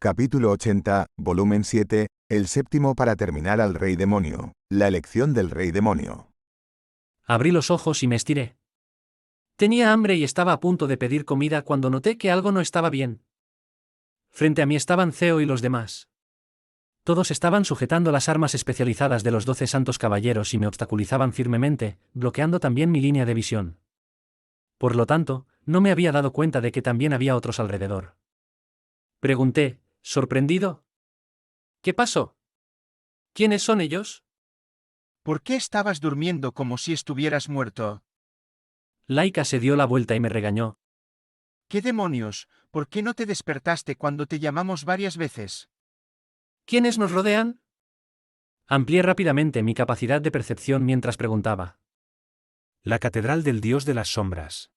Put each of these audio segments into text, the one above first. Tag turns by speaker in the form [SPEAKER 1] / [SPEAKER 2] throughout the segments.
[SPEAKER 1] Capítulo 80, volumen 7, el séptimo para terminar al Rey Demonio. La elección del Rey Demonio.
[SPEAKER 2] Abrí los ojos y me estiré. Tenía hambre y estaba a punto de pedir comida cuando noté que algo no estaba bien. Frente a mí estaban Theo y los demás. Todos estaban sujetando las armas especializadas de los 12 santos caballeros y me obstaculizaban firmemente, bloqueando también mi línea de visión. Por lo tanto, no me había dado cuenta de que también había otros alrededor. Pregunté, sorprendido. ¿Qué pasó? ¿Quiénes son ellos?
[SPEAKER 3] ¿Por qué estabas durmiendo como si estuvieras muerto?
[SPEAKER 2] Laika se dio la vuelta y me regañó.
[SPEAKER 3] ¿Qué demonios? ¿Por qué no te despertaste cuando te llamamos varias veces?
[SPEAKER 2] ¿Quiénes nos rodean? Amplié rápidamente mi capacidad de percepción mientras preguntaba.
[SPEAKER 4] La Catedral del Dios de las Sombras.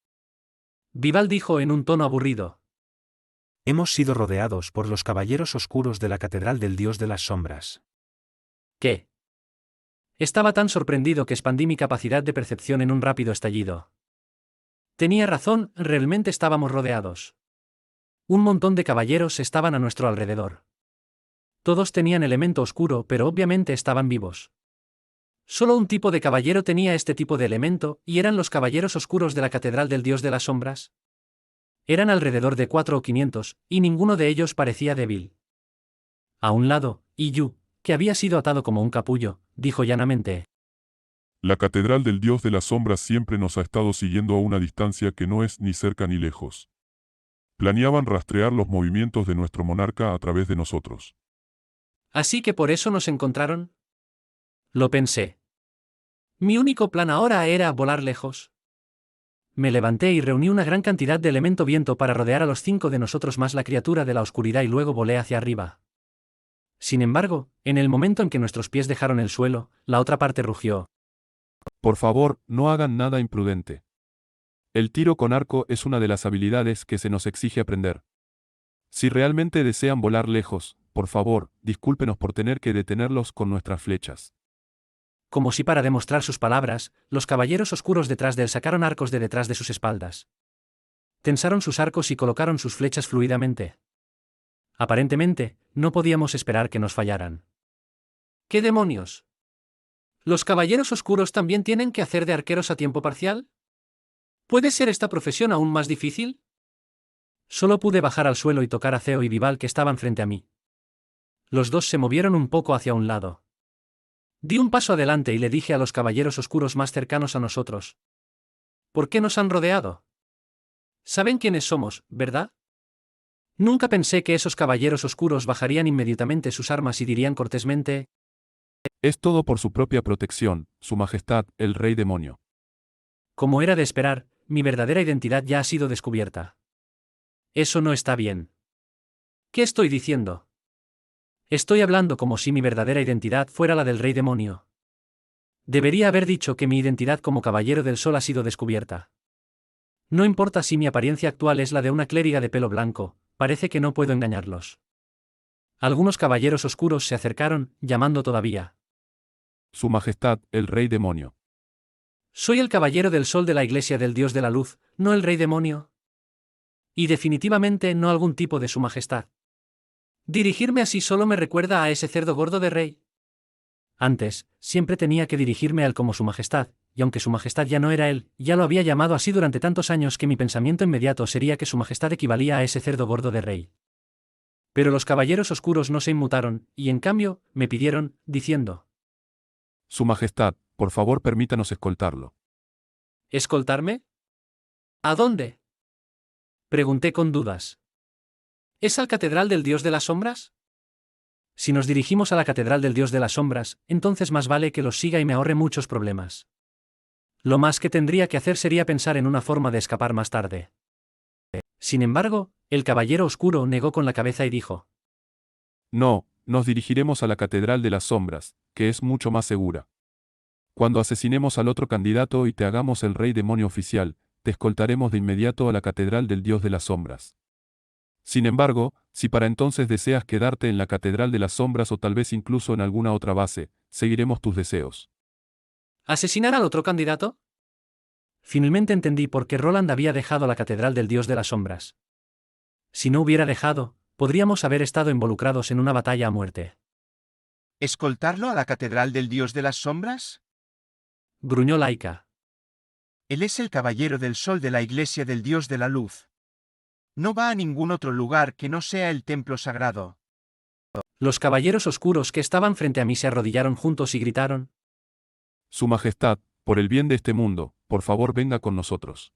[SPEAKER 2] Vival dijo en un tono aburrido.
[SPEAKER 4] Hemos sido rodeados por los caballeros oscuros de la Catedral del Dios de las Sombras.
[SPEAKER 2] ¿Qué? Estaba tan sorprendido que expandí mi capacidad de percepción en un rápido estallido. Tenía razón, realmente estábamos rodeados. Un montón de caballeros estaban a nuestro alrededor. Todos tenían elemento oscuro, pero obviamente estaban vivos. Solo un tipo de caballero tenía este tipo de elemento, y eran los caballeros oscuros de la Catedral del Dios de las Sombras. Eran alrededor de 4 o 500, y ninguno de ellos parecía débil. A un lado, Iyu, que había sido atado como un capullo, dijo llanamente.
[SPEAKER 5] La Catedral del Dios de las Sombras siempre nos ha estado siguiendo a una distancia que no es ni cerca ni lejos. Planeaban rastrear los movimientos de nuestro monarca a través de nosotros.
[SPEAKER 2] ¿Así que por eso nos encontraron? Lo pensé. Mi único plan ahora era volar lejos. Me levanté y reuní una gran cantidad de elemento viento para rodear a los 5 de nosotros más la criatura de la oscuridad y luego volé hacia arriba. Sin embargo, en el momento en que nuestros pies dejaron el suelo, la otra parte rugió.
[SPEAKER 6] Por favor, no hagan nada imprudente. El tiro con arco es una de las habilidades que se nos exige aprender. Si realmente desean volar lejos, por favor, discúlpenos por tener que detenerlos con nuestras flechas.
[SPEAKER 2] Como si para demostrar sus palabras, los caballeros oscuros detrás de él sacaron arcos de detrás de sus espaldas. Tensaron sus arcos y colocaron sus flechas fluidamente. Aparentemente, no podíamos esperar que nos fallaran. ¿Qué demonios? ¿Los caballeros oscuros también tienen que hacer de arqueros a tiempo parcial? ¿Puede ser esta profesión aún más difícil? Solo pude bajar al suelo y tocar a Theo y Vival que estaban frente a mí. Los dos se movieron un poco hacia un lado. Di un paso adelante y le dije a los caballeros oscuros más cercanos a nosotros. ¿Por qué nos han rodeado? Saben quiénes somos, ¿verdad? Nunca pensé que esos caballeros oscuros bajarían inmediatamente sus armas y dirían cortésmente:
[SPEAKER 6] Es todo por su propia protección, Su Majestad, el Rey Demonio.
[SPEAKER 2] como era de esperar, mi verdadera identidad ya ha sido descubierta. Eso no está bien. ¿Qué estoy diciendo? Estoy hablando como si mi verdadera identidad fuera la del Rey Demonio. Debería haber dicho que mi identidad como Caballero del Sol ha sido descubierta. No importa si mi apariencia actual es la de una clériga de pelo blanco, parece que no puedo engañarlos. Algunos caballeros oscuros se acercaron, llamando todavía.
[SPEAKER 6] Su Majestad, el Rey Demonio.
[SPEAKER 2] Soy el Caballero del Sol de la Iglesia del Dios de la Luz, no el Rey Demonio. Y definitivamente no algún tipo de Su Majestad. Dirigirme así solo me recuerda a ese cerdo gordo de rey. Antes, siempre tenía que dirigirme a él como Su Majestad, y aunque Su Majestad ya no era él, ya lo había llamado así durante tantos años que mi pensamiento inmediato sería que Su Majestad equivalía a ese cerdo gordo de rey. Pero los caballeros oscuros no se inmutaron, y en cambio, me pidieron, diciendo:
[SPEAKER 6] Su Majestad, por favor permítanos escoltarlo.
[SPEAKER 2] ¿escoltarme? ¿A dónde? Pregunté con dudas. ¿Es al Catedral del Dios de las Sombras? Si nos dirigimos a la Catedral del Dios de las Sombras, entonces más vale que los siga y me ahorre muchos problemas. Lo más que tendría que hacer sería pensar en una forma de escapar más tarde. Sin embargo, el Caballero Oscuro negó con la cabeza y dijo:
[SPEAKER 6] No, nos dirigiremos a la Catedral de las Sombras, que es mucho más segura. Cuando asesinemos al otro candidato y te hagamos el Rey Demonio oficial, te escoltaremos de inmediato a la Catedral del Dios de las Sombras. Sin embargo, si para entonces deseas quedarte en la Catedral de las Sombras o tal vez incluso en alguna otra base, seguiremos tus deseos.
[SPEAKER 2] ¿asesinar al otro candidato? Finalmente entendí por qué Roland había dejado la Catedral del Dios de las Sombras. Si no hubiera dejado, Podríamos haber estado involucrados en una batalla a muerte.
[SPEAKER 3] ¿Escoltarlo a la Catedral del Dios de las Sombras?
[SPEAKER 2] Gruñó Laika.
[SPEAKER 3] Él es el Caballero del Sol de la Iglesia del Dios de la Luz. No va a ningún otro lugar que no sea el templo sagrado.
[SPEAKER 2] Los caballeros oscuros que estaban frente a mí se arrodillaron juntos y gritaron:
[SPEAKER 6] Su Majestad, por el bien de este mundo, por favor venga con nosotros.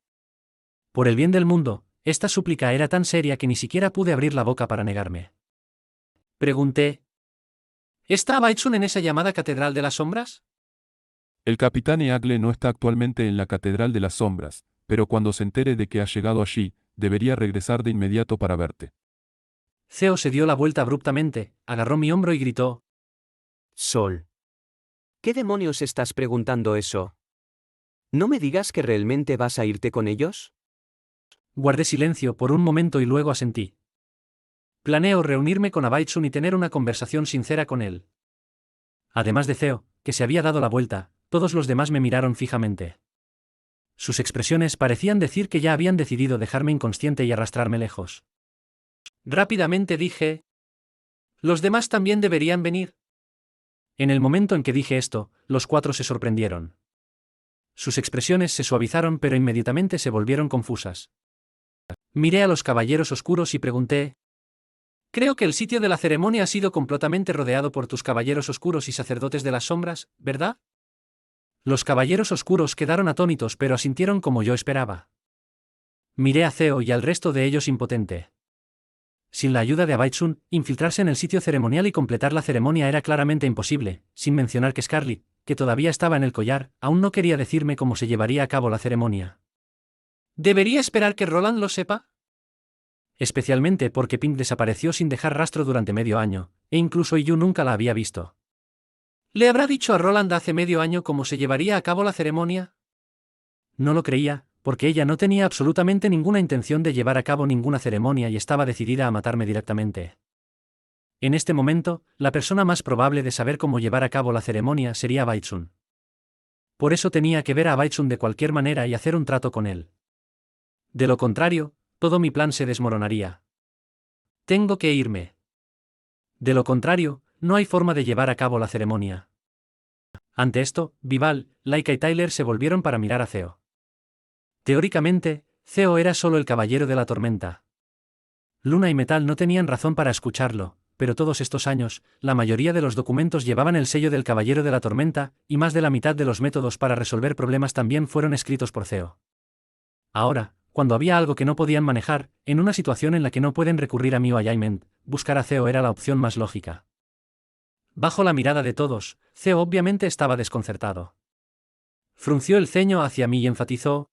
[SPEAKER 2] por el bien del mundo, esta súplica era tan seria que ni siquiera pude abrir la boca para negarme. Pregunté: ¿está Baitsun en esa llamada Catedral de las Sombras?
[SPEAKER 6] El capitán Eagle no está actualmente en la Catedral de las Sombras, pero cuando se entere de que has llegado allí, debería regresar de inmediato para verte.
[SPEAKER 2] Theo se dio la vuelta abruptamente, agarró mi hombro y gritó:
[SPEAKER 7] Sol. ¿Qué demonios estás preguntando eso? ¿No me digas que realmente vas a irte con ellos?
[SPEAKER 2] Guardé silencio por un momento y luego asentí. Planeo reunirme con Abaitsun y tener una conversación sincera con él. Además de Theo, que se había dado la vuelta, todos los demás me miraron fijamente. Sus expresiones parecían decir que ya habían decidido dejarme inconsciente y arrastrarme lejos. Rápidamente dije: «¿Los demás también deberían venir?». En el momento en que dije esto, los cuatro se sorprendieron. Sus expresiones se suavizaron pero inmediatamente se volvieron confusas. Miré a los caballeros oscuros y pregunté: «Creo que el sitio de la ceremonia ha sido completamente rodeado por tus caballeros oscuros y sacerdotes de las sombras, ¿verdad?». Los caballeros oscuros quedaron atónitos pero asintieron como yo esperaba. Miré a Theo y al resto de ellos impotente. Sin la ayuda de Abaitsun, infiltrarse en el sitio ceremonial y completar la ceremonia era claramente imposible, sin mencionar que Scarly, que todavía estaba en el collar, aún no quería decirme cómo se llevaría a cabo la ceremonia. ¿Debería esperar que Roland lo sepa? Especialmente porque Pink desapareció sin dejar rastro durante medio año, e incluso Yu nunca la había visto. ¿Le habrá dicho a Roland hace medio año cómo se llevaría a cabo la ceremonia? No lo creía, porque ella no tenía absolutamente ninguna intención de llevar a cabo ninguna ceremonia y estaba decidida a matarme directamente. En este momento, la persona más probable de saber cómo llevar a cabo la ceremonia sería Baitsun. Por eso tenía que ver a Baitsun de cualquier manera y hacer un trato con él. De lo contrario, todo mi plan se desmoronaría. Tengo que irme. De lo contrario, no hay forma de llevar a cabo la ceremonia. Ante esto, Vival, Laika y Tyler se volvieron para mirar a Theo. Teóricamente, Theo era solo el caballero de la tormenta. Luna y Metal no tenían razón para escucharlo, pero todos estos años, la mayoría de los documentos llevaban el sello del caballero de la tormenta, y más de la mitad de los métodos para resolver problemas también fueron escritos por Theo. Ahora, cuando había algo que no podían manejar, en una situación en la que no pueden recurrir a mi alignment, buscar a Theo era la opción más lógica. Bajo la mirada de todos, Theo obviamente estaba desconcertado. Frunció el ceño hacia mí y enfatizó: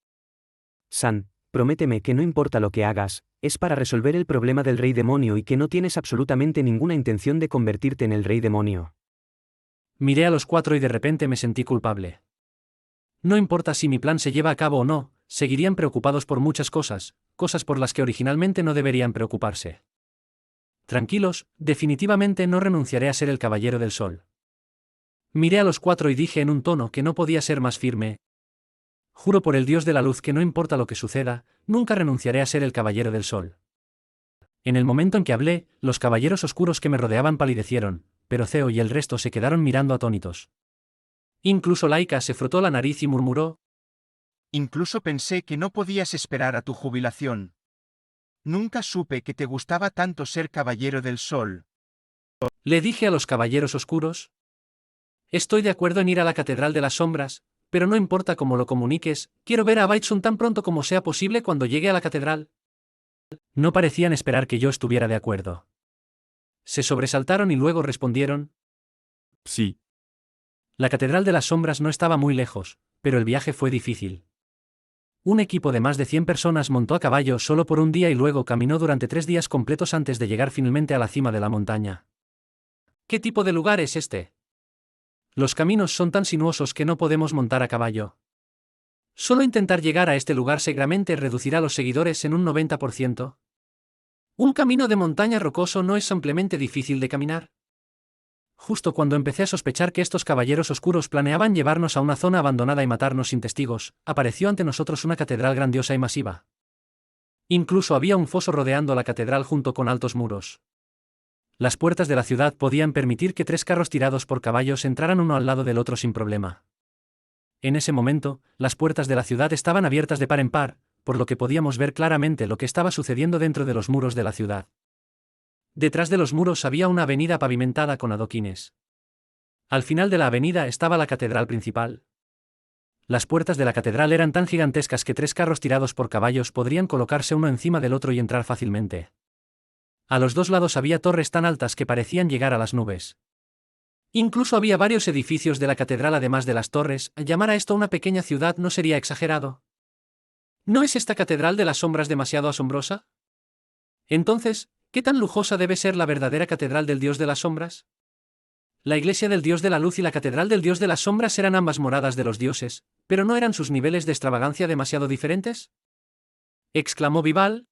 [SPEAKER 7] San, prométeme que no importa lo que hagas, es para resolver el problema del rey demonio y que no tienes absolutamente ninguna intención de convertirte en el rey demonio.
[SPEAKER 2] Miré a los cuatro y de repente me sentí culpable. No importa si mi plan se lleva a cabo o no, seguirían preocupados por muchas cosas, cosas por las que originalmente no deberían preocuparse. Tranquilos, definitivamente no renunciaré a ser el caballero del sol. Miré a los cuatro y dije en un tono que no podía ser más firme: juro por el dios de la luz que no importa lo que suceda, nunca renunciaré a ser el caballero del sol. En el momento en que hablé, los caballeros oscuros que me rodeaban palidecieron, pero Theo y el resto se quedaron mirando atónitos. Incluso Laika se frotó la nariz y murmuró:
[SPEAKER 3] Incluso pensé que no podías esperar a tu jubilación. Nunca supe que te gustaba tanto ser caballero del sol.
[SPEAKER 2] Le dije a los caballeros oscuros: estoy de acuerdo en ir a la Catedral de las Sombras, pero no importa cómo lo comuniques, quiero ver a Baitsun tan pronto como sea posible cuando llegue a la catedral. No parecían esperar que yo estuviera de acuerdo. Se sobresaltaron y luego respondieron:
[SPEAKER 6] Sí.
[SPEAKER 2] La Catedral de las Sombras no estaba muy lejos, pero el viaje fue difícil. Un equipo de más de 100 personas montó a caballo solo por un día y luego caminó durante 3 días completos antes de llegar finalmente a la cima de la montaña. ¿Qué tipo de lugar es este? Los caminos son tan sinuosos que no podemos montar a caballo. Solo intentar llegar a este lugar seguramente reducirá los seguidores en un 90%. Un camino de montaña rocoso no es simplemente difícil de caminar. Justo cuando empecé a sospechar que estos caballeros oscuros planeaban llevarnos a una zona abandonada y matarnos sin testigos, apareció ante nosotros una catedral grandiosa y masiva. Incluso había un foso rodeando la catedral junto con altos muros. Las puertas de la ciudad podían permitir que 3 carros tirados por caballos entraran uno al lado del otro sin problema. En ese momento, las puertas de la ciudad estaban abiertas de par en par, por lo que podíamos ver claramente lo que estaba sucediendo dentro de los muros de la ciudad. Detrás de los muros había una avenida pavimentada con adoquines. Al final de la avenida estaba la catedral principal. Las puertas de la catedral eran tan gigantescas que 3 carros tirados por caballos podrían colocarse uno encima del otro y entrar fácilmente. A los 2 lados había torres tan altas que parecían llegar a las nubes. Incluso había varios edificios de la catedral además de las torres. Llamar a esto una pequeña ciudad no sería exagerado. ¿No es esta catedral de las sombras demasiado asombrosa? Entonces, ¿qué tan lujosa debe ser la verdadera catedral del dios de las sombras? La iglesia del dios de la luz y la catedral del dios de las sombras eran ambas moradas de los dioses, pero ¿no eran sus niveles de extravagancia demasiado diferentes? Exclamó Vival.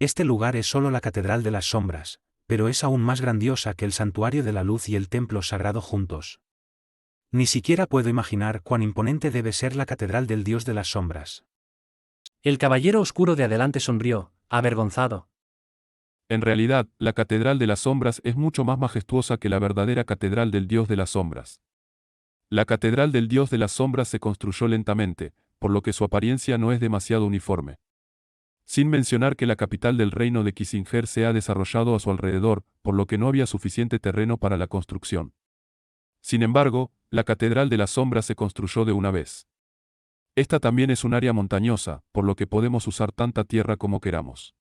[SPEAKER 4] Este lugar es solo la catedral de las sombras, pero es aún más grandiosa que el santuario de la luz y el templo sagrado juntos. Ni siquiera puedo imaginar cuán imponente debe ser la catedral del dios de las sombras.
[SPEAKER 2] El caballero oscuro de adelante sonrió, avergonzado.
[SPEAKER 6] En realidad, la Catedral de las Sombras es mucho más majestuosa que la verdadera Catedral del Dios de las Sombras. La Catedral del Dios de las Sombras se construyó lentamente, por lo que su apariencia no es demasiado uniforme. Sin mencionar que la capital del reino de Kissinger se ha desarrollado a su alrededor, por lo que no había suficiente terreno para la construcción. Sin embargo, la Catedral de las Sombras se construyó de una vez. Esta también es un área montañosa, por lo que podemos usar tanta tierra como queramos.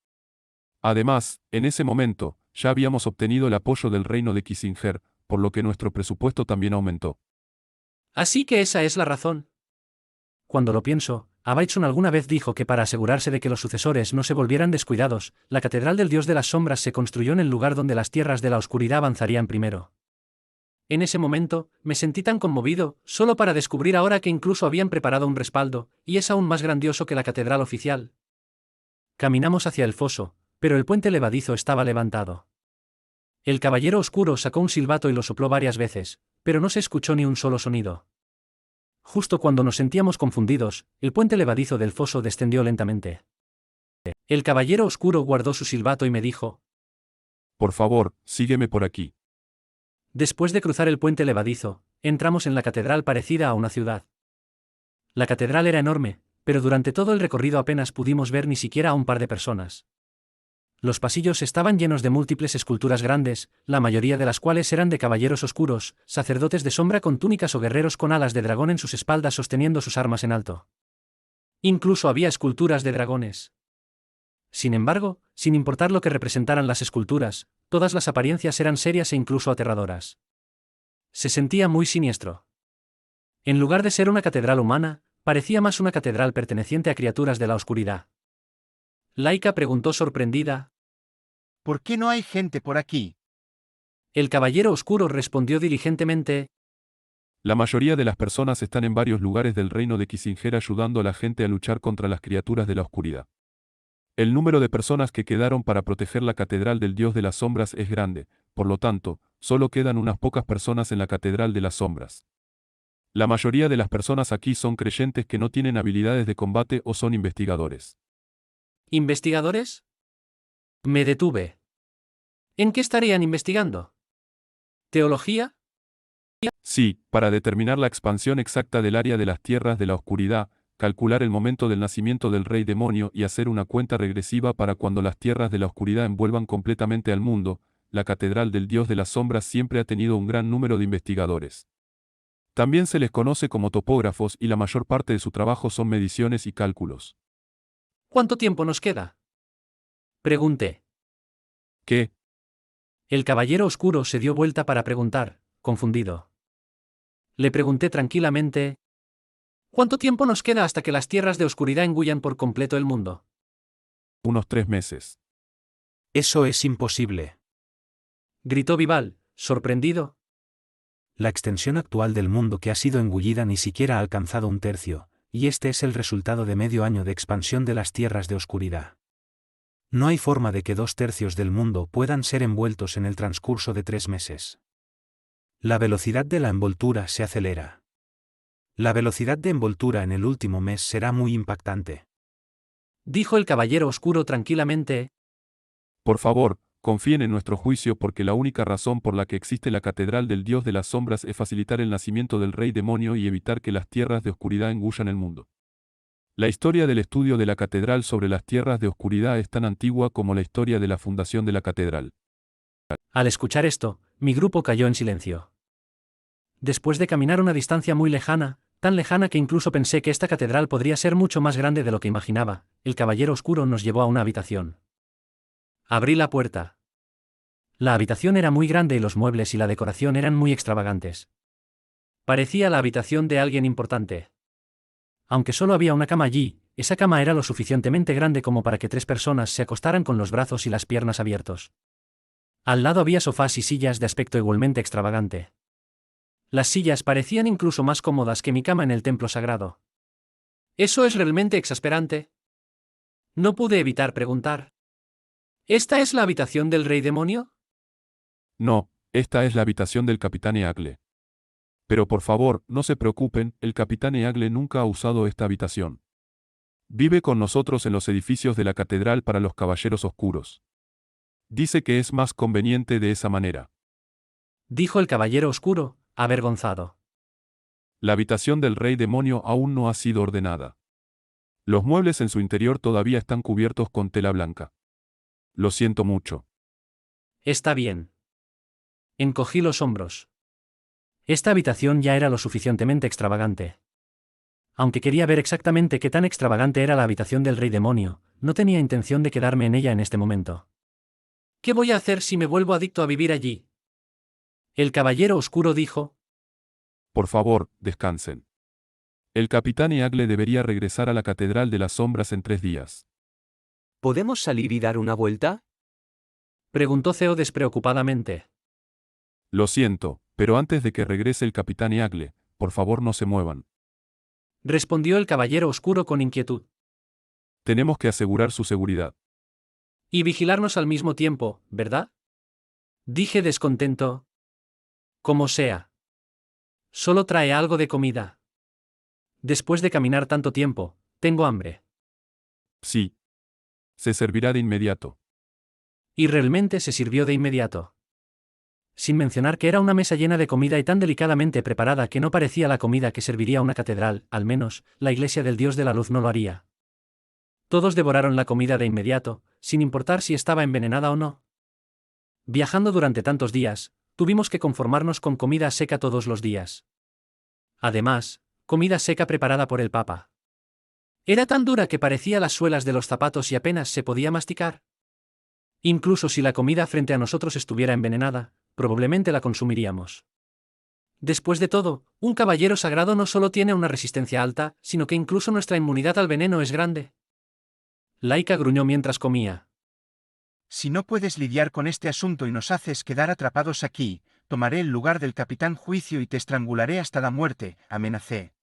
[SPEAKER 6] Además, en ese momento, ya habíamos obtenido el apoyo del reino de Kissinger, por lo que nuestro presupuesto también aumentó.
[SPEAKER 2] Así que esa es la razón. Cuando lo pienso, Abaitsun alguna vez dijo que para asegurarse de que los sucesores no se volvieran descuidados, la catedral del dios de las sombras se construyó en el lugar donde las tierras de la oscuridad avanzarían primero. En ese momento, me sentí tan conmovido, solo para descubrir ahora que incluso habían preparado un respaldo, y es aún más grandioso que la catedral oficial. Caminamos hacia el foso, pero el puente levadizo estaba levantado. El caballero oscuro sacó un silbato y lo sopló varias veces, pero no se escuchó ni un solo sonido. Justo cuando nos sentíamos confundidos, el puente levadizo del foso descendió lentamente. El caballero oscuro guardó su silbato y me dijo:
[SPEAKER 6] Por favor, sígueme por aquí.
[SPEAKER 2] Después de cruzar el puente levadizo, entramos en la catedral parecida a una ciudad. La catedral era enorme, pero durante todo el recorrido apenas pudimos ver ni siquiera a un par de personas. Los pasillos estaban llenos de múltiples esculturas grandes, la mayoría de las cuales eran de caballeros oscuros, sacerdotes de sombra con túnicas o guerreros con alas de dragón en sus espaldas sosteniendo sus armas en alto. Incluso había esculturas de dragones. Sin embargo, sin importar lo que representaran las esculturas, todas las apariencias eran serias e incluso aterradoras. Se sentía muy siniestro. En lugar de ser una catedral humana, parecía más una catedral perteneciente a criaturas de la oscuridad. Laika preguntó sorprendida:
[SPEAKER 3] ¿Por qué no hay gente por aquí?
[SPEAKER 2] El caballero oscuro respondió diligentemente:
[SPEAKER 6] La mayoría de las personas están en varios lugares del reino de Kissinger ayudando a la gente a luchar contra las criaturas de la oscuridad. El número de personas que quedaron para proteger la catedral del dios de las sombras es grande, por lo tanto, solo quedan unas pocas personas en la catedral de las sombras. La mayoría de las personas aquí son creyentes que no tienen habilidades de combate o son investigadores.
[SPEAKER 2] ¿Investigadores? Me detuve. ¿En qué estarían investigando? ¿Teología?
[SPEAKER 6] Sí, para determinar la expansión exacta del área de las tierras de la oscuridad, calcular el momento del nacimiento del rey demonio y hacer una cuenta regresiva para cuando las tierras de la oscuridad envuelvan completamente al mundo, la catedral del dios de las sombras siempre ha tenido un gran número de investigadores. También se les conoce como topógrafos y la mayor parte de su trabajo son mediciones y cálculos.
[SPEAKER 2] ¿Cuánto tiempo nos queda? Pregunté.
[SPEAKER 6] ¿Qué?
[SPEAKER 2] El caballero oscuro se dio vuelta para preguntar, confundido. Le pregunté tranquilamente: ¿cuánto tiempo nos queda hasta que las tierras de oscuridad engullan por completo el mundo?
[SPEAKER 6] Unos 3 meses.
[SPEAKER 4] Eso es imposible.
[SPEAKER 2] Gritó Vival, sorprendido.
[SPEAKER 4] La extensión actual del mundo que ha sido engullida ni siquiera ha alcanzado un tercio, y este es el resultado de medio año de expansión de las tierras de oscuridad. No hay forma de que 2/3 del mundo puedan ser envueltos en el transcurso de 3 meses. La velocidad de la envoltura se acelera. La velocidad de envoltura en el último mes será muy impactante.
[SPEAKER 2] Dijo el caballero oscuro tranquilamente.
[SPEAKER 6] Por favor, confíen en nuestro juicio porque la única razón por la que existe la Catedral del Dios de las Sombras es facilitar el nacimiento del Rey Demonio y evitar que las tierras de oscuridad engullan el mundo. La historia del estudio de la Catedral sobre las tierras de oscuridad es tan antigua como la historia de la fundación de la Catedral.
[SPEAKER 2] Al escuchar esto, mi grupo cayó en silencio. Después de caminar una distancia muy lejana, tan lejana que incluso pensé que esta catedral podría ser mucho más grande de lo que imaginaba, el caballero oscuro nos llevó a una habitación. Abrí la puerta. La habitación era muy grande y los muebles y la decoración eran muy extravagantes. Parecía la habitación de alguien importante. Aunque solo había una cama allí, esa cama era lo suficientemente grande como para que 3 personas se acostaran con los brazos y las piernas abiertos. Al lado había sofás y sillas de aspecto igualmente extravagante. Las sillas parecían incluso más cómodas que mi cama en el templo sagrado. ¿Eso es realmente exasperante? No pude evitar preguntar. ¿Esta es la habitación del Rey Demonio?
[SPEAKER 6] No, esta es la habitación del Capitán Eagle. Pero por favor, no se preocupen, el Capitán Eagle nunca ha usado esta habitación. Vive con nosotros en los edificios de la Catedral para los Caballeros Oscuros. Dice que es más conveniente de esa manera.
[SPEAKER 2] Dijo el caballero oscuro, avergonzado.
[SPEAKER 6] La habitación del Rey Demonio aún no ha sido ordenada. Los muebles en su interior todavía están cubiertos con tela blanca. Lo siento mucho.
[SPEAKER 2] Está bien. Encogí los hombros. Esta habitación ya era lo suficientemente extravagante. Aunque quería ver exactamente qué tan extravagante era la habitación del Rey Demonio, no tenía intención de quedarme en ella en este momento. ¿Qué voy a hacer si me vuelvo adicto a vivir allí? El caballero oscuro dijo.
[SPEAKER 6] Por favor, descansen. El Capitán Eagle debería regresar a la Catedral de las Sombras en 3 días.
[SPEAKER 7] ¿Podemos salir y dar una vuelta?
[SPEAKER 2] Preguntó Theo despreocupadamente.
[SPEAKER 6] Lo siento, pero antes de que regrese el Capitán Eagle, por favor no se muevan.
[SPEAKER 2] Respondió el caballero oscuro con inquietud.
[SPEAKER 6] Tenemos que asegurar su seguridad.
[SPEAKER 2] Y vigilarnos al mismo tiempo, ¿verdad? Dije descontento. Como sea. Solo trae algo de comida. Después de caminar tanto tiempo, tengo hambre.
[SPEAKER 6] Sí. Se servirá de inmediato.
[SPEAKER 2] Y realmente se sirvió de inmediato. Sin mencionar que era una mesa llena de comida y tan delicadamente preparada que no parecía la comida que serviría una catedral, al menos, la iglesia del Dios de la Luz no lo haría. Todos devoraron la comida de inmediato, sin importar si estaba envenenada o no. Viajando durante tantos días, tuvimos que conformarnos con comida seca todos los días. Además, comida seca preparada por el Papa. Era tan dura que parecía las suelas de los zapatos y apenas se podía masticar. Incluso si la comida frente a nosotros estuviera envenenada, probablemente la consumiríamos. Después de todo, un caballero sagrado no solo tiene una resistencia alta, sino que incluso nuestra inmunidad al veneno es grande. Laika gruñó mientras comía.
[SPEAKER 3] Si no puedes lidiar con este asunto y nos haces quedar atrapados aquí, tomaré el lugar del Capitán Juicio y te estrangularé hasta la muerte, amenacé.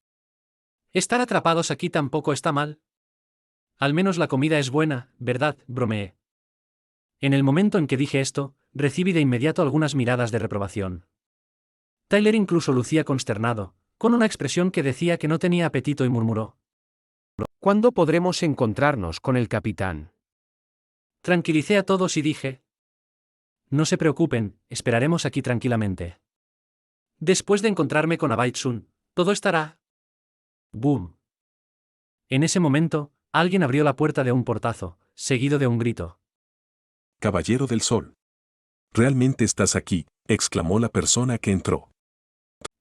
[SPEAKER 2] Estar atrapados aquí tampoco está mal. Al menos la comida es buena, ¿verdad?, bromeé. En el momento en que dije esto, recibí de inmediato algunas miradas de reprobación. Tyler incluso lucía consternado, con una expresión que decía que no tenía apetito y murmuró.
[SPEAKER 8] ¿Cuándo podremos encontrarnos con el capitán?
[SPEAKER 2] Tranquilicé a todos y dije. No se preocupen, esperaremos aquí tranquilamente. Después de encontrarme con Abaitsun, todo estará. ¡Boom! En ese momento, alguien abrió la puerta de un portazo, seguido de un grito.
[SPEAKER 9] Caballero del Sol. ¿Realmente estás aquí?, exclamó la persona que entró.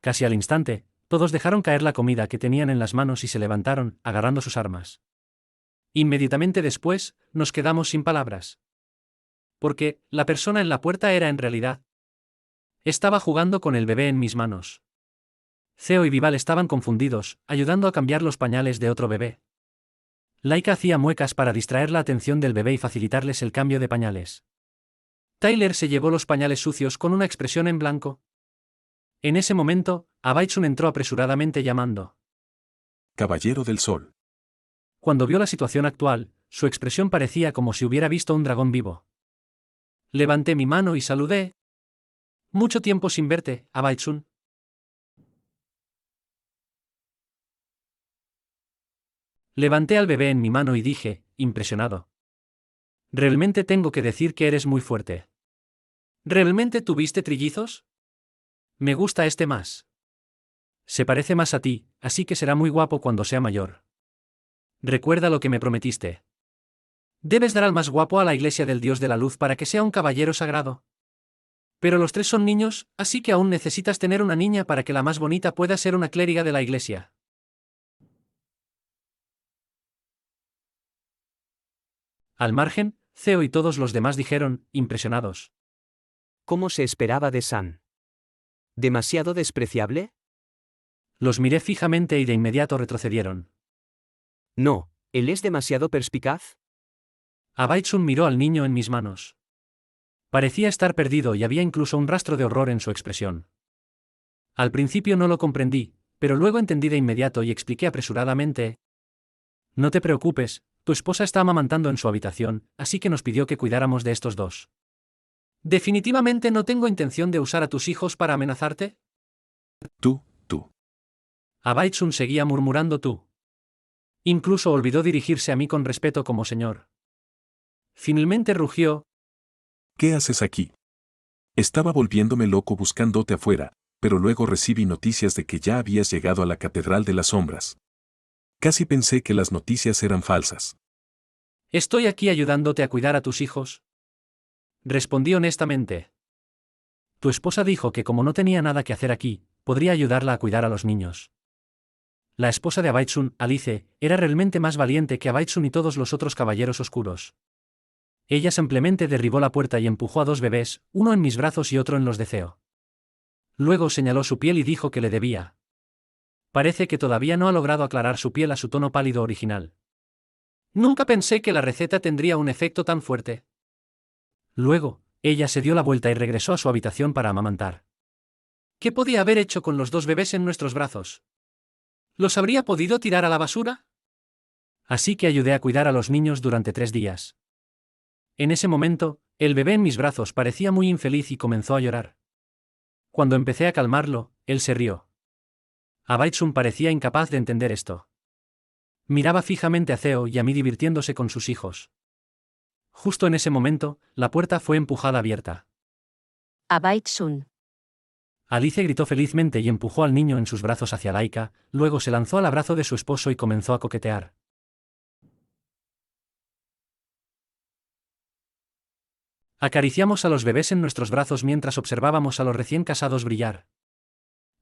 [SPEAKER 2] Casi al instante, todos dejaron caer la comida que tenían en las manos y se levantaron, agarrando sus armas. Inmediatamente después, nos quedamos sin palabras. Porque, la persona en la puerta era en realidad. Estaba jugando con el bebé en mis manos. Theo y Vival estaban confundidos, ayudando a cambiar los pañales de otro bebé. Laika hacía muecas para distraer la atención del bebé y facilitarles el cambio de pañales. Tyler se llevó los pañales sucios con una expresión en blanco. En ese momento, Abaitsun entró apresuradamente llamando.
[SPEAKER 9] Caballero del Sol.
[SPEAKER 2] Cuando vio la situación actual, su expresión parecía como si hubiera visto un dragón vivo. Levanté mi mano y saludé. Mucho tiempo sin verte, Abaitsun. Levanté al bebé en mi mano y dije, impresionado. Realmente tengo que decir que eres muy fuerte. ¿Realmente tuviste trillizos? Me gusta este más. Se parece más a ti, así que será muy guapo cuando sea mayor. Recuerda lo que me prometiste. Debes dar al más guapo a la iglesia del Dios de la Luz para que sea un caballero sagrado. Pero los tres son niños, así que aún necesitas tener una niña para que la más bonita pueda ser una clériga de la iglesia. Al margen, Theo y todos los demás dijeron, impresionados.
[SPEAKER 7] ¿Cómo se esperaba de San? ¿Demasiado despreciable?
[SPEAKER 2] Los miré fijamente y de inmediato retrocedieron.
[SPEAKER 7] No, ¿él es demasiado perspicaz?
[SPEAKER 2] Abaitsun miró al niño en mis manos. Parecía estar perdido y había incluso un rastro de horror en su expresión. Al principio no lo comprendí, pero luego entendí de inmediato y expliqué apresuradamente. No te preocupes, tu esposa está amamantando en su habitación, así que nos pidió que cuidáramos de estos dos. ¿Definitivamente no tengo intención de usar a tus hijos para amenazarte?
[SPEAKER 9] Tú.
[SPEAKER 2] Abaitsun seguía murmurando tú. Incluso olvidó dirigirse a mí con respeto como señor. Finalmente rugió.
[SPEAKER 9] ¿Qué haces aquí? Estaba volviéndome loco buscándote afuera, pero luego recibí noticias de que ya habías llegado a la Catedral de las Sombras. Casi pensé que las noticias eran falsas.
[SPEAKER 2] Estoy aquí ayudándote a cuidar a tus hijos. Respondí honestamente. Tu esposa dijo que como no tenía nada que hacer aquí, podría ayudarla a cuidar a los niños. La esposa de Abaitsun, Alice, era realmente más valiente que Abaitsun y todos los otros caballeros oscuros. Ella simplemente derribó la puerta y empujó a dos bebés, uno en mis brazos y otro en los de Theo. Luego señaló su piel y dijo que le debía. Parece que todavía no ha logrado aclarar su piel a su tono pálido original. Nunca pensé que la receta tendría un efecto tan fuerte. Luego, ella se dio la vuelta y regresó a su habitación para amamantar. ¿Qué podía haber hecho con los dos bebés en nuestros brazos? ¿Los habría podido tirar a la basura? Así que ayudé a cuidar a los niños durante 3 días. En ese momento, el bebé en mis brazos parecía muy infeliz y comenzó a llorar. Cuando empecé a calmarlo, él se rió. Abaitsun parecía incapaz de entender esto. Miraba fijamente a Theo y a mí divirtiéndose con sus hijos. Justo en ese momento, la puerta fue empujada abierta.
[SPEAKER 10] Abaitsun.
[SPEAKER 2] Alice gritó felizmente y empujó al niño en sus brazos hacia Laika, luego se lanzó al abrazo de su esposo y comenzó a coquetear. Acariciamos a los bebés en nuestros brazos mientras observábamos a los recién casados brillar.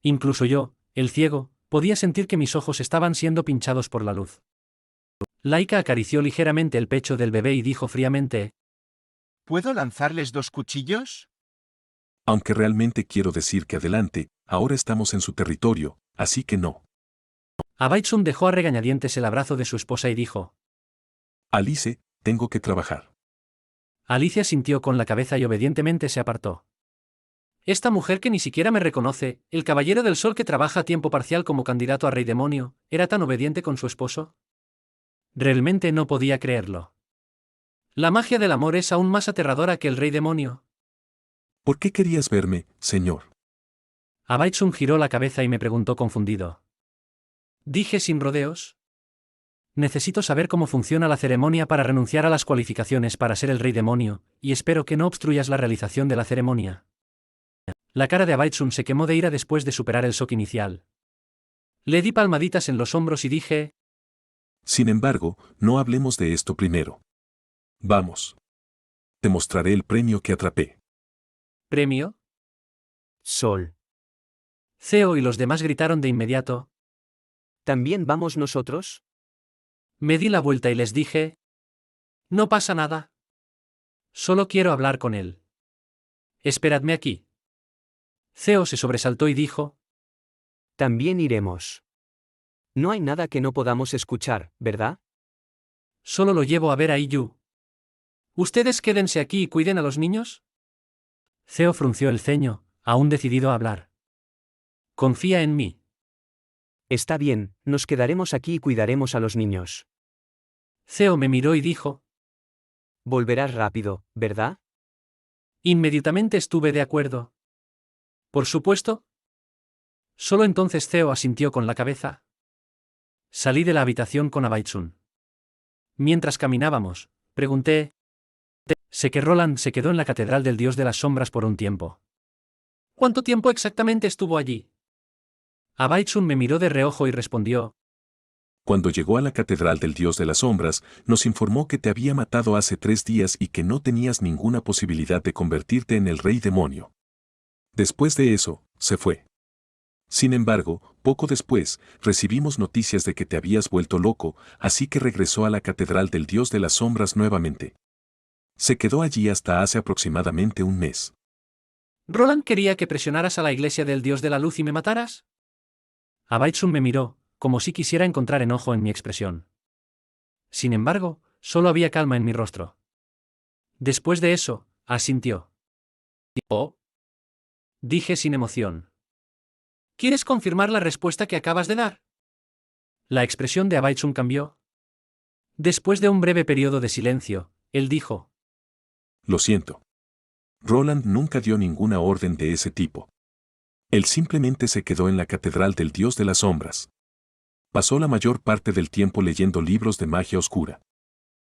[SPEAKER 2] Incluso yo, el ciego, podía sentir que mis ojos estaban siendo pinchados por la luz. Laika acarició ligeramente el pecho del bebé y dijo fríamente:
[SPEAKER 3] ¿Puedo lanzarles 2 cuchillos?
[SPEAKER 9] Aunque realmente quiero decir que adelante, ahora estamos en su territorio, así que no.
[SPEAKER 2] Abaitsun dejó a regañadientes el abrazo de su esposa y dijo:
[SPEAKER 9] Alice, tengo que trabajar.
[SPEAKER 2] Alicia sintió con la cabeza y obedientemente se apartó. Esta mujer que ni siquiera me reconoce, el caballero del sol que trabaja a tiempo parcial como candidato a rey demonio, ¿era tan obediente con su esposo? Realmente no podía creerlo. La magia del amor es aún más aterradora que el rey demonio.
[SPEAKER 9] ¿Por qué querías verme, señor?
[SPEAKER 2] Abaitsun giró la cabeza y me preguntó confundido. Dije sin rodeos: necesito saber cómo funciona la ceremonia para renunciar a las cualificaciones para ser el rey demonio, y espero que no obstruyas la realización de la ceremonia. La cara de Abaitsun se quemó de ira después de superar el shock inicial. Le di palmaditas en los hombros y dije:
[SPEAKER 9] Sin embargo, no hablemos de esto primero. Vamos. Te mostraré el premio que atrapé.
[SPEAKER 2] ¿Premio?
[SPEAKER 7] Sol.
[SPEAKER 2] Theo y los demás gritaron de inmediato.
[SPEAKER 7] ¿También vamos nosotros?
[SPEAKER 2] Me di la vuelta y les dije: no pasa nada. Solo quiero hablar con él. Esperadme aquí. Theo se sobresaltó y dijo:
[SPEAKER 7] También iremos. No hay nada que no podamos escuchar, ¿verdad?
[SPEAKER 2] solo lo llevo a ver a Iyu. ¿Ustedes quédense aquí y cuiden a los niños? Theo frunció el ceño, aún decidido a hablar. Confía en mí.
[SPEAKER 7] Está bien, nos quedaremos aquí y cuidaremos a los niños.
[SPEAKER 2] Theo me miró y dijo:
[SPEAKER 7] Volverás rápido, ¿verdad?
[SPEAKER 2] inmediatamente estuve de acuerdo. ¿Por supuesto? Solo entonces Theo asintió con la cabeza. Salí de la habitación con Abaitsun. Mientras caminábamos, pregunté: Sé que Roland se quedó en la catedral del dios de las sombras por un tiempo. ¿Cuánto tiempo exactamente estuvo allí? Abaitsun me miró de reojo y respondió.
[SPEAKER 9] Cuando llegó a la catedral del dios de las sombras, nos informó que te había matado hace 3 días y que no tenías ninguna posibilidad de convertirte en el rey demonio. Después de eso, se fue. Sin embargo, poco después, recibimos noticias de que te habías vuelto loco, así que regresó a la catedral del dios de las sombras nuevamente. Se quedó allí hasta hace aproximadamente un mes.
[SPEAKER 2] ¿Roland quería que presionaras a la iglesia del dios de la luz y me mataras? Abaitsun me miró, como si quisiera encontrar enojo en mi expresión. Sin embargo, solo había calma en mi rostro. Después de eso, asintió. «Oh», dije sin emoción. ¿Quieres confirmar la respuesta que acabas de dar? La expresión de Abaitsun cambió. Después de un breve periodo de silencio, él dijo.
[SPEAKER 9] Lo siento. Roland nunca dio ninguna orden de ese tipo. Él simplemente se quedó en la catedral del dios de las sombras. Pasó la mayor parte del tiempo leyendo libros de magia oscura.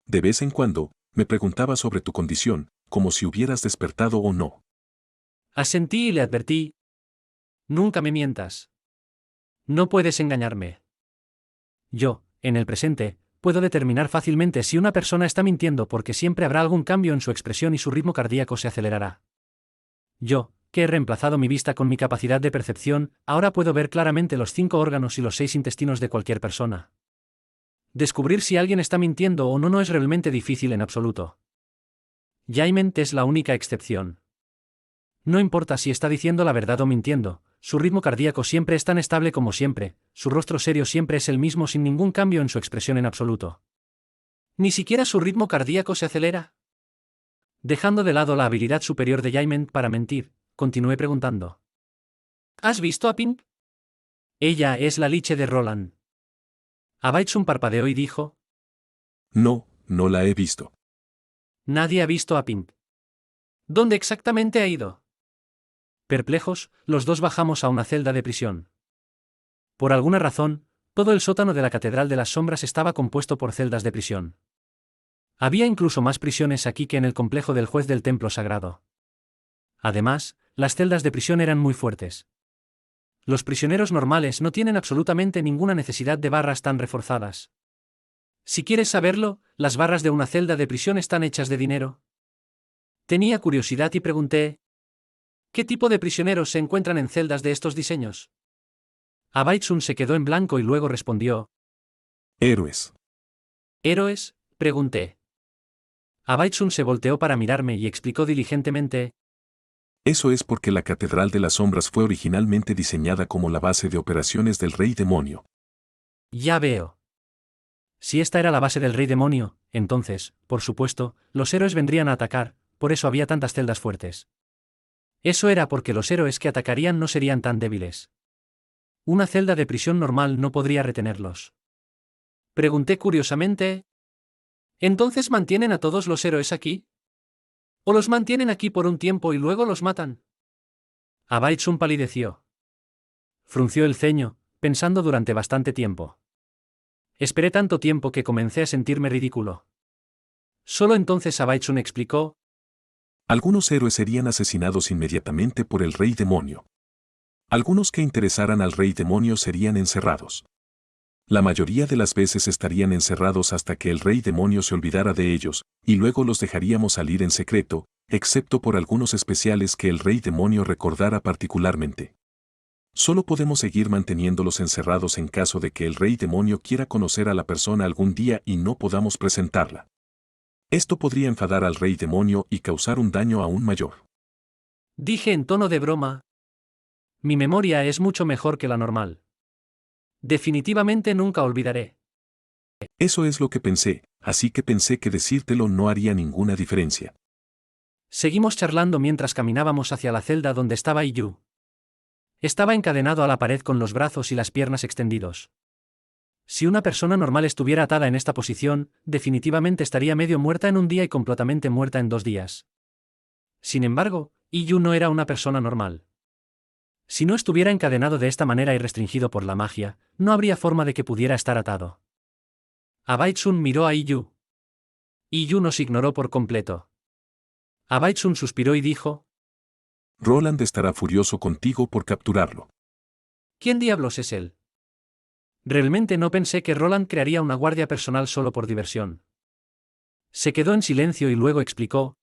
[SPEAKER 9] De vez en cuando, me preguntaba sobre tu condición, como si hubieras despertado o no.
[SPEAKER 2] Asentí y le advertí. Nunca me mientas. No puedes engañarme. Yo, en el presente, puedo determinar fácilmente si una persona está mintiendo porque siempre habrá algún cambio en su expresión y su ritmo cardíaco se acelerará. Yo, que he reemplazado mi vista con mi capacidad de percepción, ahora puedo ver claramente los 5 órganos y los 6 intestinos de cualquier persona. Descubrir si alguien está mintiendo o no no es realmente difícil en absoluto. Jaiment es la única excepción. No importa si está diciendo la verdad o mintiendo, su ritmo cardíaco siempre es tan estable como siempre, su rostro serio siempre es el mismo sin ningún cambio en su expresión en absoluto. ¿Ni siquiera su ritmo cardíaco se acelera? Dejando de lado la habilidad superior de Jaiment para mentir, continué preguntando. ¿Has visto a Pimp? Ella es la liche de Roland. Abaitsun parpadeó y dijo.
[SPEAKER 9] No, no la he visto.
[SPEAKER 2] Nadie ha visto a Pimp. ¿Dónde exactamente ha ido? Perplejos, los dos bajamos a una celda de prisión. Por alguna razón, todo el sótano de la Catedral de las Sombras estaba compuesto por celdas de prisión. Había incluso más prisiones aquí que en el complejo del juez del templo sagrado. Además, las celdas de prisión eran muy fuertes. Los prisioneros normales no tienen absolutamente ninguna necesidad de barras tan reforzadas. Si quieres saberlo, las barras de una celda de prisión están hechas de dinero. Tenía curiosidad y pregunté. ¿Qué tipo de prisioneros se encuentran en celdas de estos diseños? Abaitsun se quedó en blanco y luego respondió.
[SPEAKER 9] Héroes.
[SPEAKER 2] ¿Héroes?, pregunté. Abaitsun se volteó para mirarme y explicó diligentemente.
[SPEAKER 9] Eso es porque la Catedral de las Sombras fue originalmente diseñada como la base de operaciones del Rey Demonio.
[SPEAKER 2] Ya veo. Si esta era la base del Rey Demonio, entonces, por supuesto, los héroes vendrían a atacar, por eso había tantas celdas fuertes. Eso era porque los héroes que atacarían no serían tan débiles. Una celda de prisión normal no podría retenerlos. Pregunté curiosamente. ¿Entonces mantienen a todos los héroes aquí? ¿O los mantienen aquí por un tiempo y luego los matan? Abaitsun palideció. Frunció el ceño, pensando durante bastante tiempo. Esperé tanto tiempo que comencé a sentirme ridículo. Solo entonces Abaitsun explicó.
[SPEAKER 9] Algunos héroes serían asesinados inmediatamente por el Rey Demonio. Algunos que interesaran al Rey Demonio serían encerrados. La mayoría de las veces estarían encerrados hasta que el Rey Demonio se olvidara de ellos, y luego los dejaríamos salir en secreto, excepto por algunos especiales que el Rey Demonio recordara particularmente. Solo podemos seguir manteniéndolos encerrados en caso de que el Rey Demonio quiera conocer a la persona algún día y no podamos presentarla. Esto podría enfadar al Rey Demonio y causar un daño aún mayor.
[SPEAKER 2] Dije en tono de broma. Mi memoria es mucho mejor que la normal. Definitivamente nunca olvidaré.
[SPEAKER 9] Eso es lo que pensé, así que pensé que decírtelo no haría ninguna diferencia.
[SPEAKER 2] Seguimos charlando mientras caminábamos hacia la celda donde estaba Iyu. Estaba encadenado a la pared con los brazos y las piernas extendidos. Si una persona normal estuviera atada en esta posición, definitivamente estaría medio muerta en un día y completamente muerta en 2 días. Sin embargo, Iyu no era una persona normal. Si no estuviera encadenado de esta manera y restringido por la magia, no habría forma de que pudiera estar atado. Abaitsun miró a Iyu. Iyu nos ignoró por completo. Abaitsun suspiró y dijo,
[SPEAKER 9] Roland estará furioso contigo por capturarlo.
[SPEAKER 2] ¿quién diablos es él? Realmente no pensé que Roland crearía una guardia personal solo por diversión. Se quedó en silencio y luego explicó,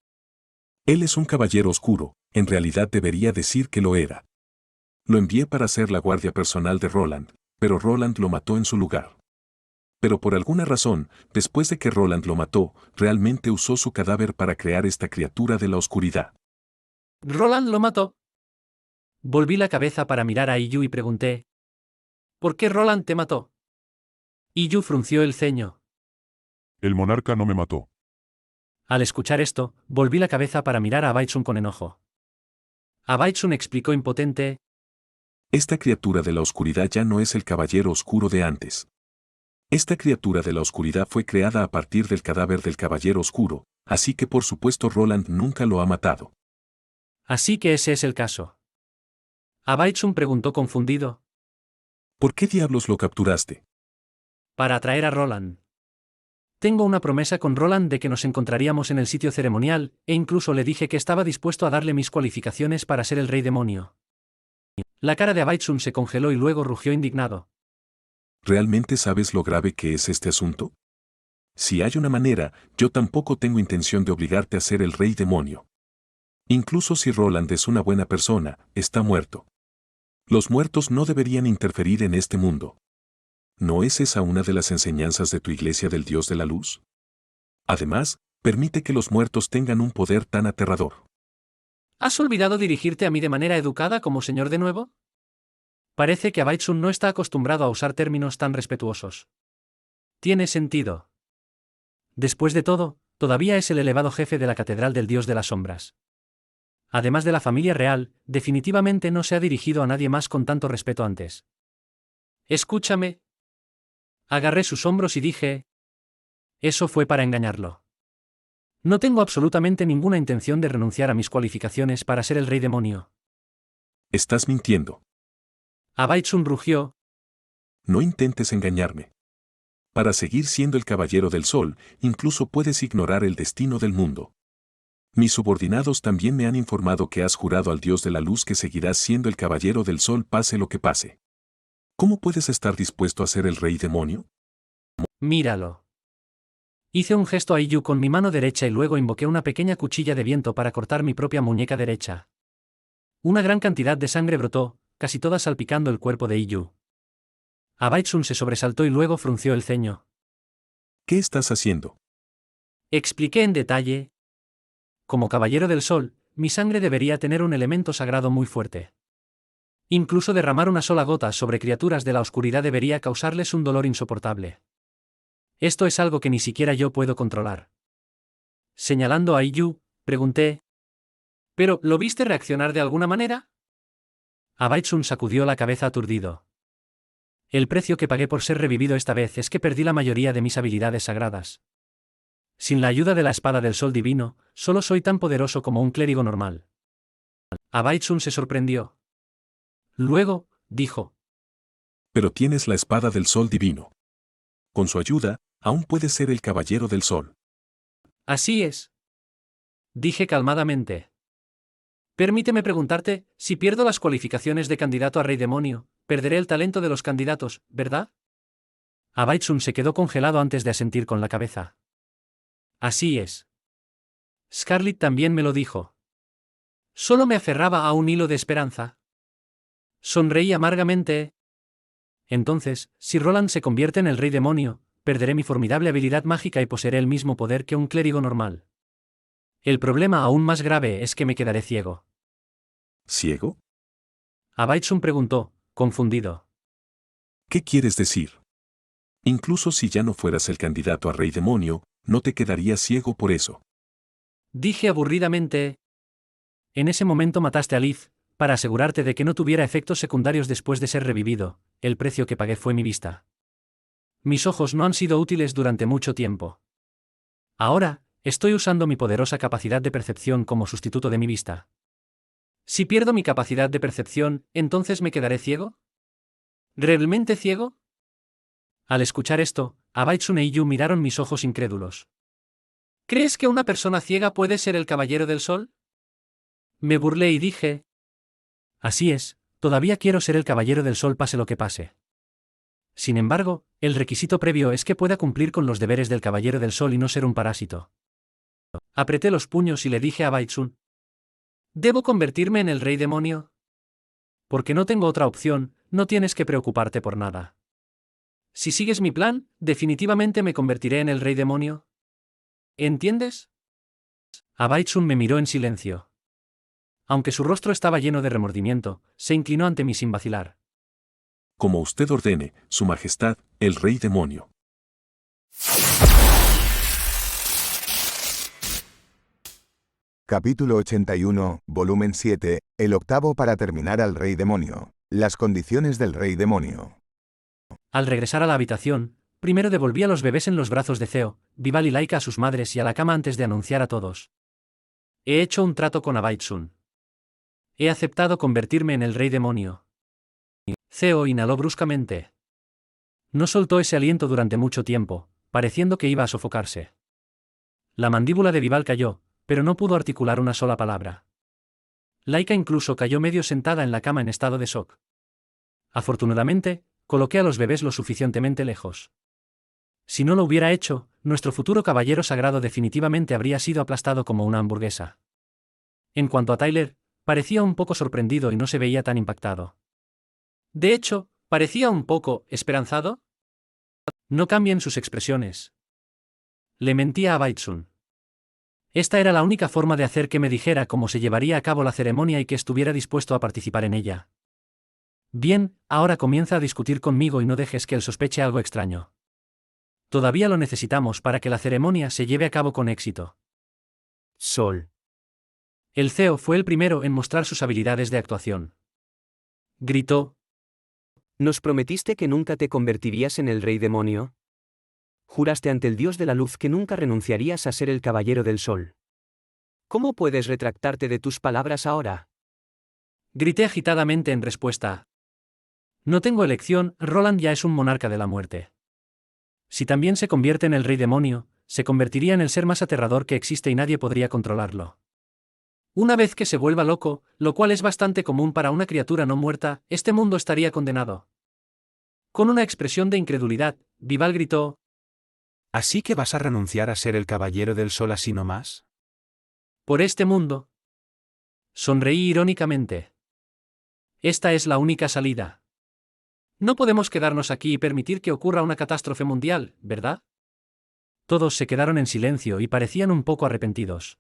[SPEAKER 9] Él es un caballero oscuro, en realidad debería decir que lo era. Lo envié para ser la guardia personal de Roland, pero Roland lo mató en su lugar. Pero por alguna razón, después de que Roland lo mató, realmente usó su cadáver para crear esta criatura de la oscuridad.
[SPEAKER 2] ¿Roland lo mató? Volví la cabeza para mirar a Iyu y pregunté, ¿por qué Roland te mató? Iyu frunció el ceño.
[SPEAKER 5] El monarca no me mató.
[SPEAKER 2] Al escuchar esto, volví la cabeza para mirar a Abaitsun con enojo. Abaitsun explicó impotente,
[SPEAKER 9] Esta criatura de la oscuridad ya no es el caballero oscuro de antes. Esta criatura de la oscuridad fue creada a partir del cadáver del caballero oscuro, así que por supuesto Roland nunca lo ha matado.
[SPEAKER 2] así que ese es el caso. Abaitsun preguntó confundido,
[SPEAKER 9] ¿Por qué diablos lo capturaste?
[SPEAKER 2] para atraer a Roland. Tengo una promesa con Roland de que nos encontraríamos en el sitio ceremonial, e incluso le dije que estaba dispuesto a darle mis cualificaciones para ser el rey demonio. La cara de Abaitsun se congeló y luego rugió indignado.
[SPEAKER 9] ¿Realmente sabes lo grave que es este asunto? Si hay una manera, yo tampoco tengo intención de obligarte a ser el rey demonio. Incluso si Roland es una buena persona, está muerto. Los muertos no deberían interferir en este mundo. ¿No es esa una de las enseñanzas de tu iglesia del Dios de la Luz? Además, permite que los muertos tengan un poder tan aterrador.
[SPEAKER 2] ¿Has olvidado dirigirte a mí de manera educada como señor de nuevo? Parece que Abaitsun no está acostumbrado a usar términos tan respetuosos. Tiene sentido. Después de todo, todavía es el elevado jefe de la Catedral del Dios de las Sombras. Además de la familia real, definitivamente no se ha dirigido a nadie más con tanto respeto antes. Escúchame. Agarré sus hombros y dije, eso fue para engañarlo. No tengo absolutamente ninguna intención de renunciar a mis cualificaciones para ser el rey demonio.
[SPEAKER 9] Estás mintiendo.
[SPEAKER 2] Abaitsun rugió,
[SPEAKER 9] No intentes engañarme. Para seguir siendo el caballero del sol, incluso puedes ignorar el destino del mundo. Mis subordinados también me han informado que has jurado al Dios de la Luz que seguirás siendo el caballero del sol pase lo que pase. ¿Cómo puedes estar dispuesto a ser el rey demonio?
[SPEAKER 2] míralo. Hice un gesto a Iyu con mi mano derecha y luego invoqué una pequeña cuchilla de viento para cortar mi propia muñeca derecha. Una gran cantidad de sangre brotó, casi toda salpicando el cuerpo de Iyu. Abaitsun se sobresaltó y luego frunció el ceño.
[SPEAKER 9] ¿Qué estás haciendo?
[SPEAKER 2] Expliqué en detalle. Como caballero del sol, mi sangre debería tener un elemento sagrado muy fuerte. Incluso derramar una sola gota sobre criaturas de la oscuridad debería causarles un dolor insoportable. Esto es algo que ni siquiera yo puedo controlar. Señalando a Iyu, pregunté, ¿pero lo viste reaccionar de alguna manera? Abaitsun sacudió la cabeza aturdido. El precio que pagué por ser revivido esta vez es que perdí la mayoría de mis habilidades sagradas. Sin la ayuda de la espada del sol divino, solo soy tan poderoso como un clérigo normal. Abaitsun se sorprendió. Luego, dijo,
[SPEAKER 9] Pero tienes la espada del sol divino. Con su ayuda, aún puedes ser el caballero del sol.
[SPEAKER 2] así es. Dije calmadamente. Permíteme preguntarte, si pierdo las cualificaciones de candidato a rey demonio, perderé el talento de los candidatos, ¿verdad? Abaitsun se quedó congelado antes de asentir con la cabeza. Así es. Scarlet también me lo dijo. Solo me aferraba a un hilo de esperanza. Sonreí amargamente. Entonces, si Roland se convierte en el rey demonio, perderé mi formidable habilidad mágica y poseeré el mismo poder que un clérigo normal. El problema aún más grave es que me quedaré ciego.
[SPEAKER 9] ¿Ciego?
[SPEAKER 2] Abaitsun preguntó, confundido.
[SPEAKER 9] ¿Qué quieres decir? Incluso si ya no fueras el candidato a rey demonio, no te quedarías ciego por eso.
[SPEAKER 2] Dije aburridamente. En ese momento mataste a Liz, para asegurarte de que no tuviera efectos secundarios después de ser revivido. El precio que pagué fue mi vista. Mis ojos no han sido útiles durante mucho tiempo. Ahora, estoy usando mi poderosa capacidad de percepción como sustituto de mi vista. Si pierdo mi capacidad de percepción, ¿entonces me quedaré ciego? ¿Realmente ciego? Al escuchar esto, Abaitsun e Iyu miraron mis ojos incrédulos. ¿Crees que una persona ciega puede ser el Caballero del Sol? Me burlé y dije. Así es, todavía quiero ser el Caballero del Sol pase lo que pase. Sin embargo, el requisito previo es que pueda cumplir con los deberes del Caballero del Sol y no ser un parásito. Apreté los puños y le dije a Baitsun. ¿Debo convertirme en el Rey Demonio? Porque no tengo otra opción, no tienes que preocuparte por nada. Si sigues mi plan, definitivamente me convertiré en el Rey Demonio. ¿Entiendes? Baitsun me miró en silencio. Aunque su rostro estaba lleno de remordimiento, se inclinó ante mí sin vacilar.
[SPEAKER 9] Como usted ordene, Su Majestad, el Rey Demonio.
[SPEAKER 1] Capítulo 81, volumen 7, el octavo para terminar al Rey Demonio. Las condiciones del Rey Demonio.
[SPEAKER 2] Al regresar a la habitación, primero devolví a los bebés en los brazos de Theo, Vival y Laika a sus madres y a la cama antes de anunciar a todos. He hecho un trato con Baitsun. He aceptado convertirme en el Rey Demonio. Theo inhaló bruscamente. No soltó ese aliento durante mucho tiempo, pareciendo que iba a sofocarse. La mandíbula de Vival cayó, pero no pudo articular una sola palabra. Laika incluso cayó medio sentada en la cama en estado de shock. Afortunadamente, coloqué a los bebés lo suficientemente lejos. Si no lo hubiera hecho, nuestro futuro caballero sagrado definitivamente habría sido aplastado como una hamburguesa. En cuanto a Tyler, parecía un poco sorprendido y no se veía tan impactado. De hecho, parecía un poco esperanzado. No cambien sus expresiones. Le mentía a Baitsun. Esta era la única forma de hacer que me dijera cómo se llevaría a cabo la ceremonia y que estuviera dispuesto a participar en ella. Bien, ahora comienza a discutir conmigo y no dejes que él sospeche algo extraño. Todavía lo necesitamos para que la ceremonia se lleve a cabo con éxito.
[SPEAKER 8] Sol.
[SPEAKER 2] El CEO fue el primero en mostrar sus habilidades de actuación. Gritó.
[SPEAKER 7] ¿Nos prometiste que nunca te convertirías en el Rey Demonio? Juraste ante el Dios de la Luz que nunca renunciarías a ser el Caballero del Sol. ¿Cómo puedes retractarte de tus palabras ahora?
[SPEAKER 2] Grité agitadamente en respuesta. No tengo elección, Roland ya es un monarca de la muerte. Si también se convierte en el Rey Demonio, se convertiría en el ser más aterrador que existe y nadie podría controlarlo. Una vez que se vuelva loco, lo cual es bastante común para una criatura no muerta, este mundo estaría condenado. Con una expresión de incredulidad, Vival gritó.
[SPEAKER 4] ¿Así que vas a renunciar a ser el Caballero del Sol así nomás?
[SPEAKER 2] Por este mundo. Sonreí irónicamente. Esta es la única salida. No podemos quedarnos aquí y permitir que ocurra una catástrofe mundial, ¿verdad? Todos se quedaron en silencio y parecían un poco arrepentidos.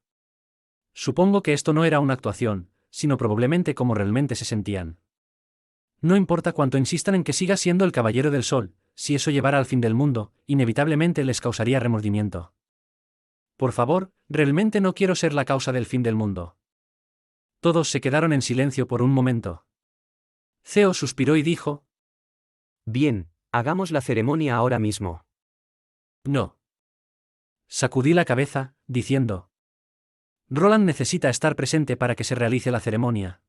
[SPEAKER 2] Supongo que esto no era una actuación, sino probablemente como realmente se sentían. No importa cuánto insistan en que siga siendo el Caballero del Sol, si eso llevara al fin del mundo, inevitablemente les causaría remordimiento. Por favor, realmente no quiero ser la causa del fin del mundo. Todos se quedaron en silencio por un momento. CEO suspiró y dijo.
[SPEAKER 7] Bien, hagamos la ceremonia ahora mismo.
[SPEAKER 2] No. Sacudí la cabeza, diciendo. Roland necesita estar presente para que se realice la ceremonia.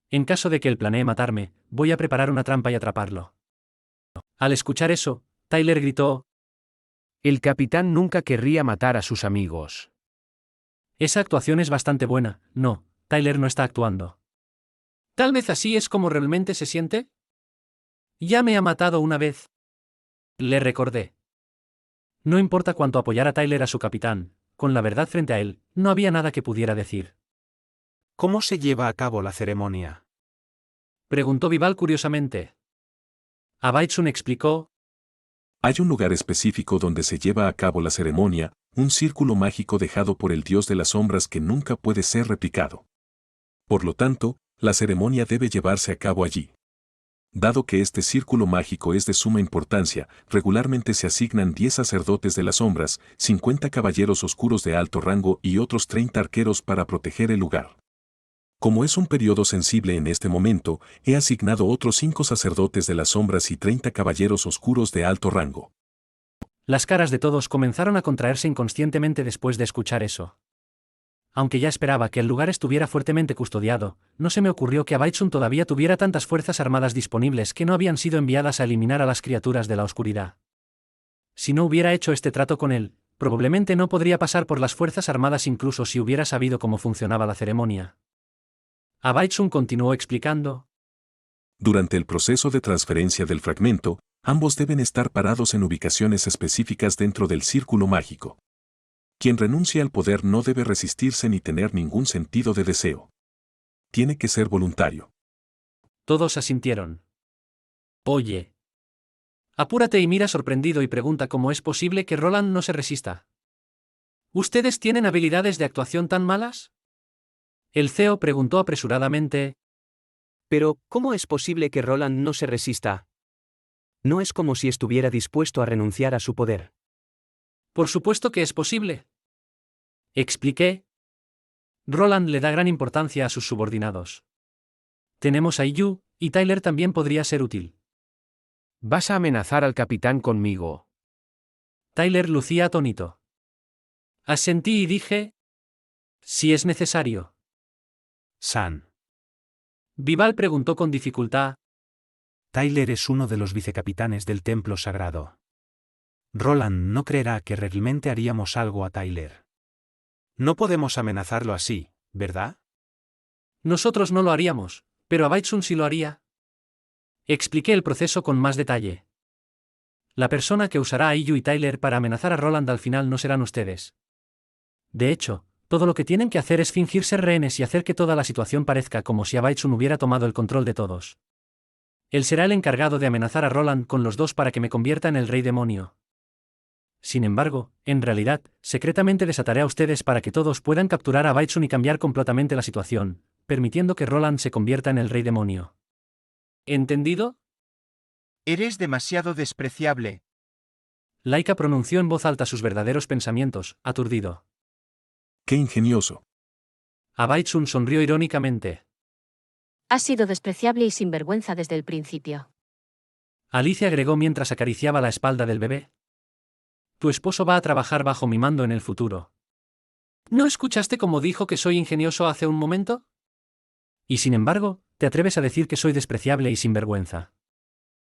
[SPEAKER 2] En caso de que él planee matarme, voy a preparar una trampa y atraparlo. Al escuchar eso, Tyler gritó.
[SPEAKER 8] El capitán nunca querría matar a sus amigos.
[SPEAKER 2] Esa actuación es bastante buena, no, Tyler no está actuando. ¿Tal vez así es como realmente se siente? Ya me ha matado una vez. Le recordé. No importa cuánto apoyara Tyler a su capitán, con la verdad frente a él, no había nada que pudiera decir.
[SPEAKER 4] ¿Cómo se lleva a cabo la ceremonia?
[SPEAKER 2] Preguntó Vival curiosamente. Baitsun explicó.
[SPEAKER 9] Hay un lugar específico donde se lleva a cabo la ceremonia, un círculo mágico dejado por el Dios de las Sombras que nunca puede ser replicado. Por lo tanto, la ceremonia debe llevarse a cabo allí. Dado que este círculo mágico es de suma importancia, regularmente se asignan 10 sacerdotes de las sombras, 50 caballeros oscuros de alto rango y otros 30 arqueros para proteger el lugar. Como es un periodo sensible en este momento, he asignado otros 5 sacerdotes de las sombras y 30 caballeros oscuros de alto rango.
[SPEAKER 2] Las caras de todos comenzaron a contraerse inconscientemente después de escuchar eso. Aunque ya esperaba que el lugar estuviera fuertemente custodiado, no se me ocurrió que Baitsun todavía tuviera tantas fuerzas armadas disponibles que no habían sido enviadas a eliminar a las criaturas de la oscuridad. Si no hubiera hecho este trato con él, Probablemente no podría pasar por las Fuerzas Armadas incluso si hubiera sabido cómo funcionaba la ceremonia. Abaitsun continuó explicando.
[SPEAKER 9] Durante el proceso de transferencia del fragmento, ambos deben estar parados en ubicaciones específicas dentro del círculo mágico. Quien renuncia al poder no debe resistirse ni tener ningún sentido de deseo. Tiene que ser voluntario.
[SPEAKER 2] Todos asintieron. Oye. Apúrate y mira sorprendido y pregunta cómo es posible que Roland no se resista. ¿Ustedes tienen habilidades de actuación tan malas? El CEO preguntó apresuradamente.
[SPEAKER 7] Pero, ¿cómo es posible que Roland no se resista? No es como si estuviera dispuesto a renunciar a su poder.
[SPEAKER 2] Por supuesto que es posible. Expliqué. Roland le da gran importancia a sus subordinados. Tenemos a Yu, y Tyler también podría ser útil.
[SPEAKER 8] ¿Vas a amenazar al capitán conmigo?
[SPEAKER 2] Tyler lucía atónito. Asentí y dije. Si es necesario.
[SPEAKER 4] San.
[SPEAKER 2] Vival preguntó con dificultad.
[SPEAKER 4] Tyler es uno de los vicecapitanes del templo sagrado. Roland no creerá que realmente haríamos algo a Tyler. No podemos amenazarlo así, ¿verdad?
[SPEAKER 2] Nosotros no lo haríamos, pero Abaitsun sí lo haría. Expliqué el proceso con más detalle. La persona que usará a Iyu y Tyler para amenazar a Roland al final no serán ustedes. De hecho, todo lo que tienen que hacer es fingir ser rehenes y hacer que toda la situación parezca como si Abaitsun hubiera tomado el control de todos. Él será el encargado de amenazar a Roland con los dos para que me convierta en el rey demonio. Sin embargo, en realidad, secretamente desataré a ustedes para que todos puedan capturar a Abaitsun y cambiar completamente la situación, permitiendo que Roland se convierta en el rey demonio. ¿Entendido?
[SPEAKER 3] Eres demasiado despreciable.
[SPEAKER 2] Laika pronunció en voz alta sus verdaderos pensamientos, aturdido.
[SPEAKER 9] ¡Qué ingenioso!
[SPEAKER 2] Abaitsun sonrió irónicamente.
[SPEAKER 10] Has sido despreciable y sinvergüenza desde el principio.
[SPEAKER 2] Alicia agregó mientras acariciaba la espalda del bebé. Tu esposo va a trabajar bajo mi mando en el futuro. ¿No escuchaste cómo dijo que soy ingenioso hace un momento? Y sin embargo, te atreves a decir que soy despreciable y sinvergüenza.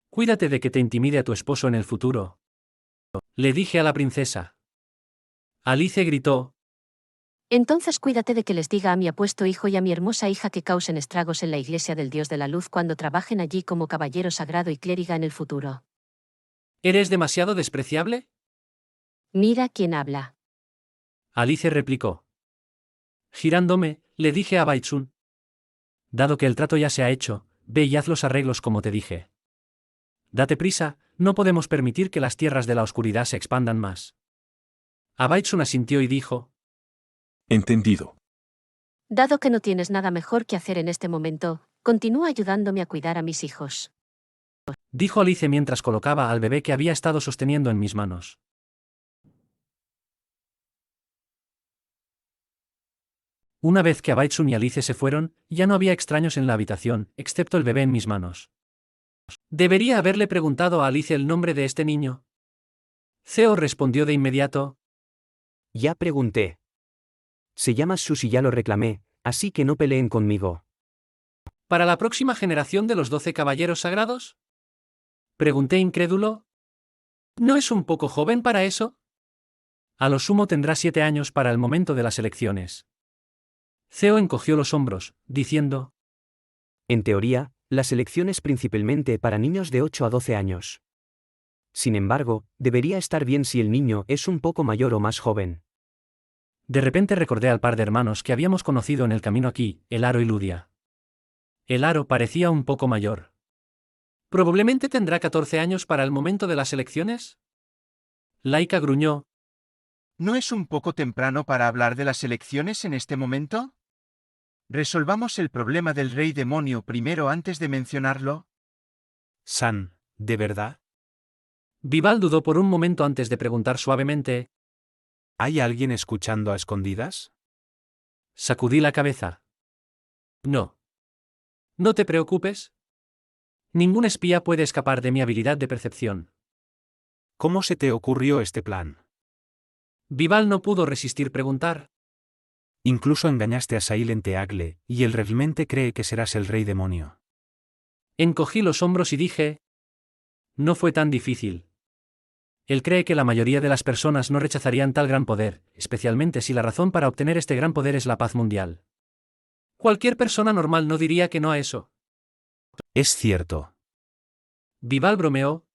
[SPEAKER 2] Cuídate de que te intimide a tu esposo en el futuro. Le dije a la princesa. Alice gritó.
[SPEAKER 10] Entonces cuídate de que les diga a mi apuesto hijo y a mi hermosa hija que causen estragos en la iglesia del Dios de la Luz cuando trabajen allí como caballero sagrado y clériga en el futuro.
[SPEAKER 2] ¿Eres demasiado despreciable?
[SPEAKER 10] Mira quién habla.
[SPEAKER 2] Alice replicó. Girándome, le dije a Abaitsun. Dado que el trato ya se ha hecho, ve y haz los arreglos como te dije. Date prisa, no podemos permitir que las tierras de la oscuridad se expandan más. Abaitsun asintió y dijo.
[SPEAKER 9] Entendido.
[SPEAKER 10] Dado que no tienes nada mejor que hacer en este momento, continúa ayudándome a cuidar a mis hijos.
[SPEAKER 2] Dijo Alice mientras colocaba al bebé que había estado sosteniendo en mis manos. Una vez que Abaitsun y Alice se fueron, ya no había extraños en la habitación, excepto el bebé en mis manos. ¿Debería haberle preguntado a Alice el nombre de este niño? Theo respondió de inmediato.
[SPEAKER 7] Ya pregunté. Se llama Sus y ya lo reclamé, así que no peleen conmigo.
[SPEAKER 2] ¿Para la próxima generación de los 12 caballeros sagrados? Pregunté incrédulo. ¿No es un poco joven para eso? A lo sumo tendrá 7 años para el momento de las elecciones. Theo encogió los hombros, diciendo.
[SPEAKER 7] En teoría, la selección es principalmente para niños de 8 a 12 años. Sin embargo, debería estar bien si el niño es un poco mayor o más joven.
[SPEAKER 2] De repente recordé al par de hermanos que habíamos conocido en el camino aquí, el Aro y Ludia. El Aro parecía un poco mayor. ¿Probablemente tendrá 14 años para el momento de las elecciones? Laika gruñó.
[SPEAKER 3] ¿No es un poco temprano para hablar de las elecciones en este momento? ¿Resolvamos el problema del rey demonio primero antes de mencionarlo?
[SPEAKER 4] San, ¿de verdad?
[SPEAKER 2] Vival dudó por un momento antes de preguntar suavemente.
[SPEAKER 4] ¿Hay alguien escuchando a escondidas?
[SPEAKER 2] Sacudí la cabeza. No. No te preocupes. Ningún espía puede escapar de mi habilidad de percepción.
[SPEAKER 4] ¿Cómo se te ocurrió este plan?
[SPEAKER 2] Vival no pudo resistir preguntar.
[SPEAKER 4] Incluso engañaste a Sail en Teagle, y él realmente cree que serás el rey demonio.
[SPEAKER 2] Encogí los hombros y dije. No fue tan difícil. Él cree que la mayoría de las personas no rechazarían tal gran poder, especialmente si la razón para obtener este gran poder es la paz mundial. Cualquier persona normal no diría que no a eso.
[SPEAKER 4] Es cierto.
[SPEAKER 2] Vival bromeó.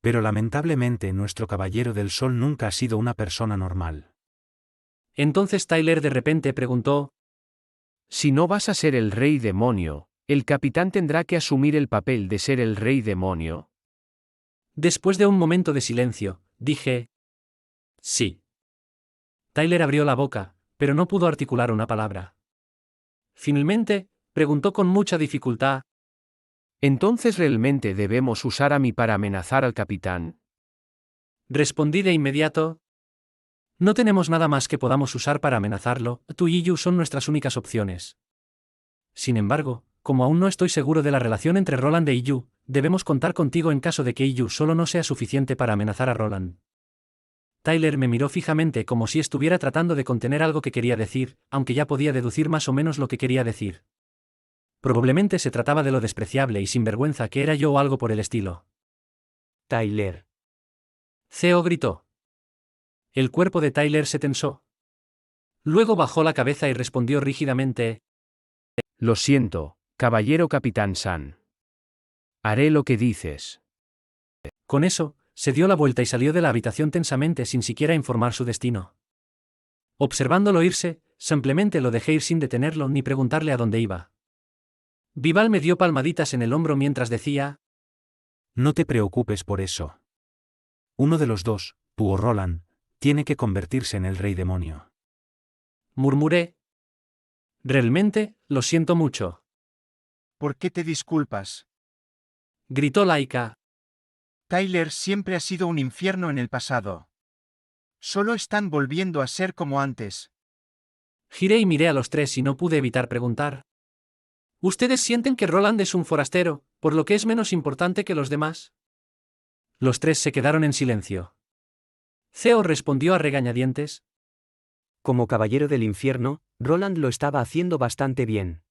[SPEAKER 4] Pero lamentablemente nuestro Caballero del Sol nunca ha sido una persona normal.
[SPEAKER 2] Entonces Tyler de repente preguntó:
[SPEAKER 8] Si no vas a ser el rey demonio, ¿el capitán tendrá que asumir el papel de ser el rey demonio?
[SPEAKER 2] Después de un momento de silencio, dije: sí. Tyler abrió la boca, pero no pudo articular una palabra. Finalmente, preguntó con mucha dificultad:
[SPEAKER 8] ¿Entonces realmente debemos usar a mí para amenazar al capitán?
[SPEAKER 2] Respondí de inmediato: no tenemos nada más que podamos usar para amenazarlo, tú y Yu son nuestras únicas opciones. Sin embargo, como aún no estoy seguro de la relación entre Roland e Yu, debemos contar contigo en caso de que Yu solo no sea suficiente para amenazar a Roland. Tyler me miró fijamente como si estuviera tratando de contener algo que quería decir, aunque ya podía deducir más o menos lo que quería decir. Probablemente se trataba de lo despreciable y sinvergüenza que era yo o algo por el estilo.
[SPEAKER 7] Tyler.
[SPEAKER 2] Theo gritó. El cuerpo de Tyler se tensó. Luego bajó la cabeza y respondió rígidamente:
[SPEAKER 8] Lo siento, caballero capitán San. Haré lo que dices.
[SPEAKER 2] Con eso, se dio la vuelta y salió de la habitación tensamente sin siquiera informar su destino. Observándolo irse, simplemente lo dejé ir sin detenerlo ni preguntarle a dónde iba. Vival me dio palmaditas en el hombro mientras decía:
[SPEAKER 4] No te preocupes por eso. Uno de los dos, tú o Roland, tiene que convertirse en el rey demonio.
[SPEAKER 2] Murmuré. Realmente, lo siento mucho.
[SPEAKER 3] ¿Por qué te disculpas?
[SPEAKER 2] Gritó Laika.
[SPEAKER 3] Tyler siempre ha sido un infierno en el pasado. Solo están volviendo a ser como antes.
[SPEAKER 2] Giré y miré a los tres y no pude evitar preguntar: ¿ustedes sienten que Roland es un forastero, por lo que es menos importante que los demás? Los tres se quedaron en silencio. Theo respondió a regañadientes:
[SPEAKER 7] Como caballero del infierno, Roland lo estaba haciendo bastante bien.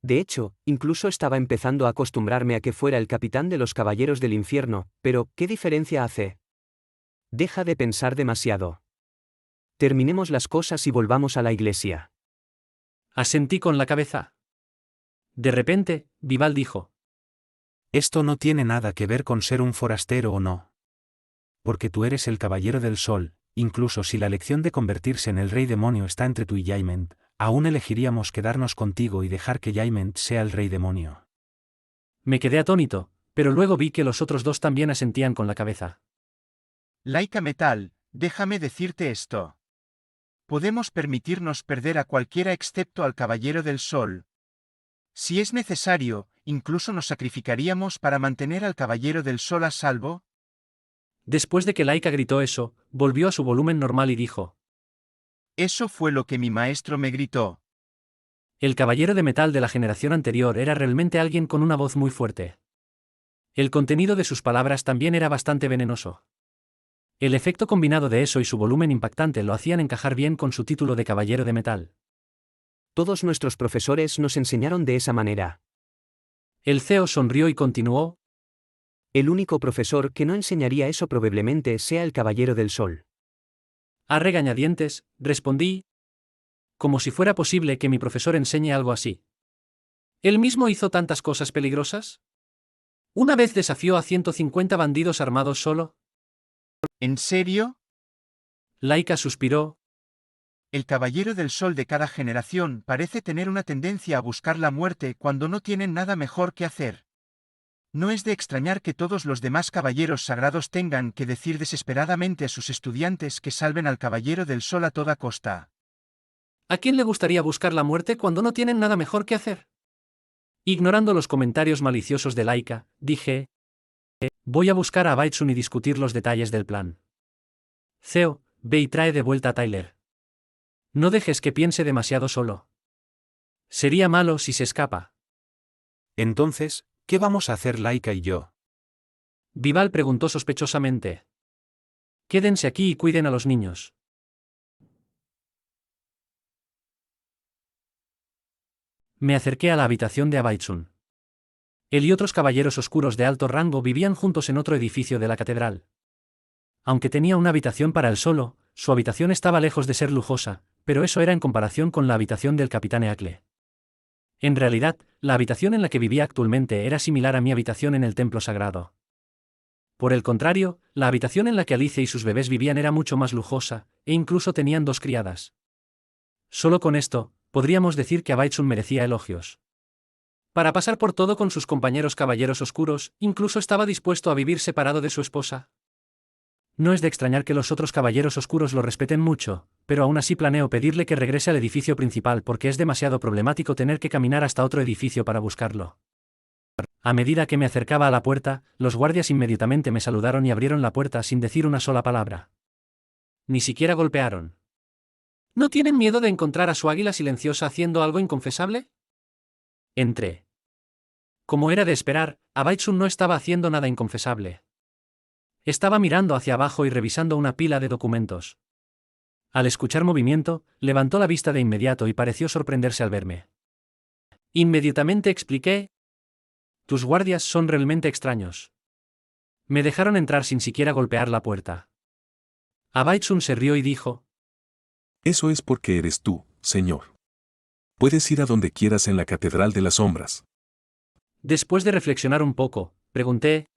[SPEAKER 7] De hecho, incluso estaba empezando a acostumbrarme a que fuera el capitán de los caballeros del infierno, pero, ¿qué diferencia hace? Deja de pensar demasiado. Terminemos las cosas y volvamos a la iglesia.
[SPEAKER 2] Asentí con la cabeza. De repente, Vival dijo:
[SPEAKER 4] Esto no tiene nada que ver con ser un forastero o no. Porque tú eres el Caballero del Sol, incluso si la elección de convertirse en el Rey Demonio está entre tú y Jaiment, aún elegiríamos quedarnos contigo y dejar que Jaiment sea el Rey Demonio.
[SPEAKER 2] Me quedé atónito, pero luego vi que los otros dos también asentían con la cabeza.
[SPEAKER 3] Laika Metal, déjame decirte esto. Podemos permitirnos perder a cualquiera excepto al Caballero del Sol. Si es necesario, incluso nos sacrificaríamos para mantener al Caballero del Sol a salvo.
[SPEAKER 2] Después de que Laika gritó eso, volvió a su volumen normal y dijo:
[SPEAKER 3] Eso fue lo que mi maestro me gritó.
[SPEAKER 2] el caballero de metal de la generación anterior era realmente alguien con una voz muy fuerte. El contenido de sus palabras también era bastante venenoso. El efecto combinado de eso y su volumen impactante lo hacían encajar bien con su título de caballero de metal.
[SPEAKER 7] Todos nuestros profesores nos enseñaron de esa manera.
[SPEAKER 2] El CEO sonrió y continuó:
[SPEAKER 7] El único profesor que no enseñaría eso probablemente sea el Caballero del Sol.
[SPEAKER 2] a regañadientes, respondí, como si fuera posible que mi profesor enseñe algo así. ¿Él mismo hizo tantas cosas peligrosas? ¿Una vez desafió a 150 bandidos armados solo?
[SPEAKER 3] ¿En serio?
[SPEAKER 2] Laika suspiró.
[SPEAKER 3] El Caballero del Sol de cada generación parece tener una tendencia a buscar la muerte cuando no tienen nada mejor que hacer. No es de extrañar que todos los demás caballeros sagrados tengan que decir desesperadamente a sus estudiantes que salven al Caballero del Sol a toda costa.
[SPEAKER 2] ¿A quién le gustaría buscar la muerte cuando no tienen nada mejor que hacer? Ignorando los comentarios maliciosos de Laika, dije: voy a buscar a Baitsun y discutir los detalles del plan. Theo, ve y trae de vuelta a Tyler. No dejes que piense demasiado solo. Sería malo si se escapa.
[SPEAKER 4] Entonces, ¿qué vamos a hacer Laika y yo?
[SPEAKER 2] Vival preguntó sospechosamente. Quédense aquí y cuiden a los niños. Me acerqué a la habitación de Abaitsun. Él y otros caballeros oscuros de alto rango vivían juntos en otro edificio de la catedral. Aunque tenía una habitación para él solo, su habitación estaba lejos de ser lujosa, pero eso era en comparación con la habitación del capitán Eacle. En realidad, la habitación en la que vivía actualmente era similar a mi habitación en el templo sagrado. Por el contrario, la habitación en la que Alice y sus bebés vivían era mucho más lujosa, e incluso tenían 2 criadas. Solo con esto, podríamos decir que Abaitsun merecía elogios. Para pasar por todo con sus compañeros caballeros oscuros, incluso estaba dispuesto a vivir separado de su esposa. No es de extrañar que los otros caballeros oscuros lo respeten mucho, pero aún así planeo pedirle que regrese al edificio principal porque es demasiado problemático tener que caminar hasta otro edificio para buscarlo. A medida que me acercaba a la puerta, los guardias inmediatamente me saludaron y abrieron la puerta sin decir una sola palabra. Ni siquiera golpearon. ¿No tienen miedo de encontrar a su águila silenciosa haciendo algo inconfesable? Entré. Como era de esperar, Abaitsun no estaba haciendo nada inconfesable. Estaba mirando hacia abajo y revisando una pila de documentos. Al escuchar movimiento, levantó la vista de inmediato y pareció sorprenderse al verme. Inmediatamente expliqué: tus guardias son realmente extraños. Me dejaron entrar sin siquiera golpear la puerta. Abaitsun se rió y dijo:
[SPEAKER 9] Eso es porque eres tú, señor. Puedes ir a donde quieras en la Catedral de las Sombras.
[SPEAKER 2] Después de reflexionar un poco, pregunté: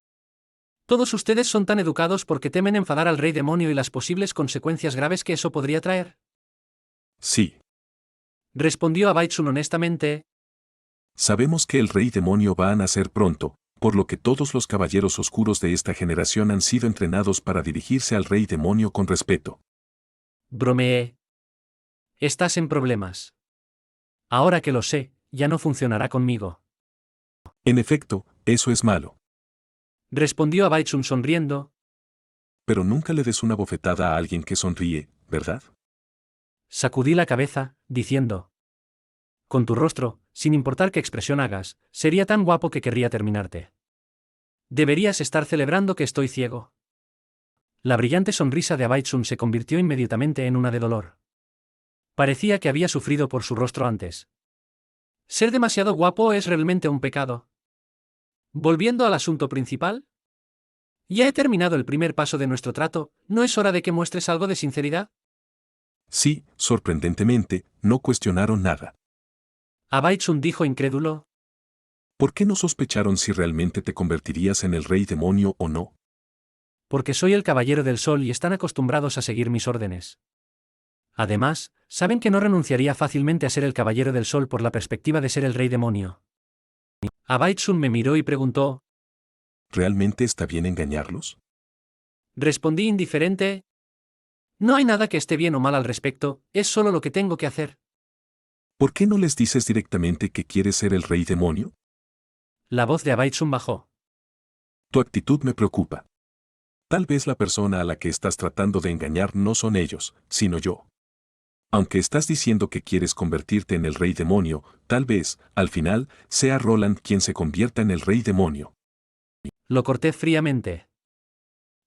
[SPEAKER 2] ¿todos ustedes son tan educados porque temen enfadar al rey demonio y las posibles consecuencias graves que eso podría traer?
[SPEAKER 9] Sí.
[SPEAKER 2] Respondió Abaitsun honestamente:
[SPEAKER 9] Sabemos que el rey demonio va a nacer pronto, por lo que todos los caballeros oscuros de esta generación han sido entrenados para dirigirse al rey demonio con respeto.
[SPEAKER 2] bromeé. Estás en problemas. Ahora que lo sé, ya no funcionará conmigo.
[SPEAKER 9] En efecto, eso es malo.
[SPEAKER 2] Respondió Abaitsun sonriendo.
[SPEAKER 9] Pero nunca le des una bofetada a alguien que sonríe, ¿verdad?
[SPEAKER 2] Sacudí la cabeza, diciendo: con tu rostro, sin importar qué expresión hagas, sería tan guapo que querría terminarte. Deberías estar celebrando que estoy ciego. La brillante sonrisa de Abaitsun se convirtió inmediatamente en una de dolor. Parecía que había sufrido por su rostro antes. ¿Ser demasiado guapo es realmente un pecado? Volviendo al asunto principal. Ya he terminado el primer paso de nuestro trato, ¿no es hora de que muestres algo de sinceridad?
[SPEAKER 9] Sí, sorprendentemente, no cuestionaron nada.
[SPEAKER 2] Abaitsun dijo incrédulo.
[SPEAKER 9] ¿Por qué no sospecharon si realmente te convertirías en el rey demonio o no?
[SPEAKER 2] Porque soy el caballero del sol y están acostumbrados a seguir mis órdenes. Además, saben que no renunciaría fácilmente a ser el caballero del sol por la perspectiva de ser el rey demonio. Abaitsun me miró y preguntó:
[SPEAKER 9] ¿realmente está bien engañarlos?
[SPEAKER 2] Respondí indiferente: no hay nada que esté bien o mal al respecto, es solo lo que tengo que hacer.
[SPEAKER 9] ¿Por qué no les dices directamente que quieres ser el rey demonio?
[SPEAKER 2] La voz de Abaitsun bajó.
[SPEAKER 9] Tu actitud me preocupa. Tal vez la persona a la que estás tratando de engañar no son ellos, sino yo. Aunque estás diciendo que quieres convertirte en el rey demonio, tal vez, al final, sea Roland quien se convierta en el rey demonio.
[SPEAKER 2] Lo corté fríamente.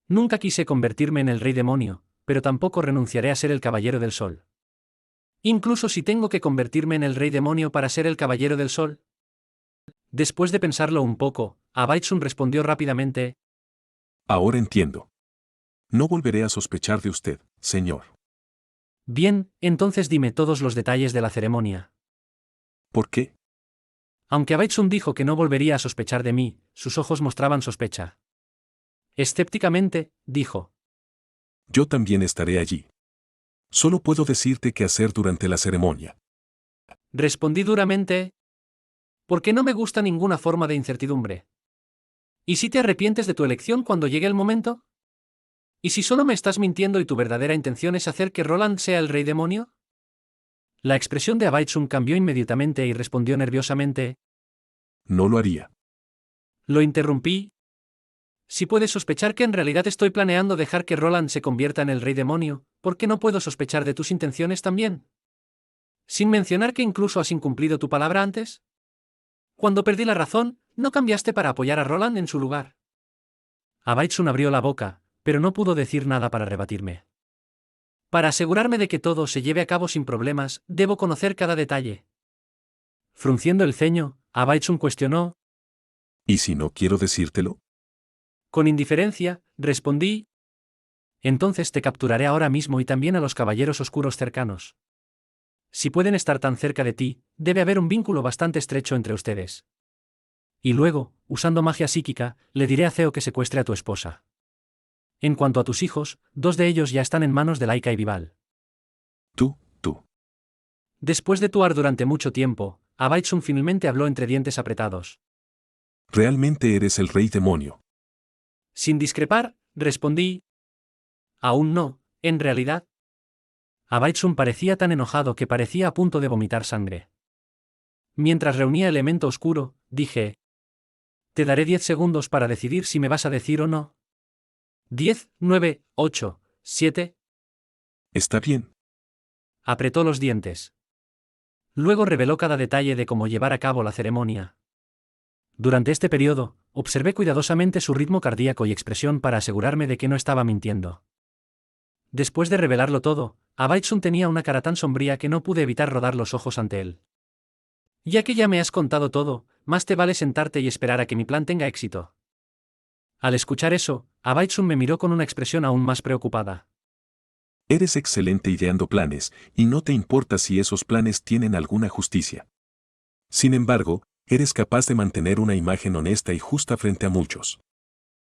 [SPEAKER 2] Nunca quise convertirme en el rey demonio, pero tampoco renunciaré a ser el caballero del sol. Incluso si tengo que convertirme en el rey demonio para ser el caballero del sol. Después de pensarlo un poco, Abaitsun respondió rápidamente:
[SPEAKER 9] ahora entiendo. No volveré a sospechar de usted, señor.
[SPEAKER 2] bien, entonces dime todos los detalles de la ceremonia.
[SPEAKER 9] ¿Por qué?
[SPEAKER 2] Aunque Abaitsun dijo que no volvería a sospechar de mí, sus ojos mostraban sospecha. Escépticamente, dijo:
[SPEAKER 9] yo también estaré allí. Solo puedo decirte qué hacer durante la ceremonia.
[SPEAKER 2] Respondí duramente: porque no me gusta ninguna forma de incertidumbre. ¿Y si te arrepientes de tu elección cuando llegue el momento? ¿Y si solo me estás mintiendo y tu verdadera intención es hacer que Roland sea el rey demonio? La expresión de Abaitsun cambió inmediatamente y respondió nerviosamente:
[SPEAKER 9] no lo haría.
[SPEAKER 2] Lo interrumpí. Si puedes sospechar que en realidad estoy planeando dejar que Roland se convierta en el rey demonio, ¿por qué no puedo sospechar de tus intenciones también? Sin mencionar que incluso has incumplido tu palabra antes. Cuando perdí la razón, ¿no cambiaste para apoyar a Roland en su lugar? Abaitsun abrió la boca, pero no pudo decir nada para rebatirme. Para asegurarme de que todo se lleve a cabo sin problemas, debo conocer cada detalle. Frunciendo el ceño, Abaitsun cuestionó.
[SPEAKER 9] ¿Y si no quiero decírtelo?
[SPEAKER 2] Con indiferencia, respondí: Entonces te capturaré ahora mismo y también a los caballeros oscuros cercanos. Si pueden estar tan cerca de ti, debe haber un vínculo bastante estrecho entre ustedes. Y luego, usando magia psíquica, le diré a Ceo que secuestre a tu esposa. En cuanto a tus hijos, 2 de ellos ya están en manos de Laika y Vival.
[SPEAKER 9] Tú.
[SPEAKER 2] Después de tuar durante mucho tiempo, Abaitsum finalmente habló entre dientes apretados.
[SPEAKER 9] Realmente eres el rey demonio.
[SPEAKER 2] Sin discrepar, respondí. Aún no, en realidad. Abaitsum parecía tan enojado que parecía a punto de vomitar sangre. Mientras reunía elemento oscuro, dije. Te daré 10 segundos para decidir si me vas a decir o no. 10, 9, 8, 7.
[SPEAKER 9] Está bien.
[SPEAKER 2] Apretó los dientes. Luego reveló cada detalle de cómo llevar a cabo la ceremonia. Durante este periodo, observé cuidadosamente su ritmo cardíaco y expresión para asegurarme de que no estaba mintiendo. Después de revelarlo todo, Abaitsum tenía una cara tan sombría que no pude evitar rodar los ojos ante él. Ya que ya me has contado todo, más te vale sentarte y esperar a que mi plan tenga éxito. Al escuchar eso, Abaitsum me miró con una expresión aún más preocupada.
[SPEAKER 9] Eres excelente ideando planes, y no te importa si esos planes tienen alguna justicia. Sin embargo, eres capaz de mantener una imagen honesta y justa frente a muchos.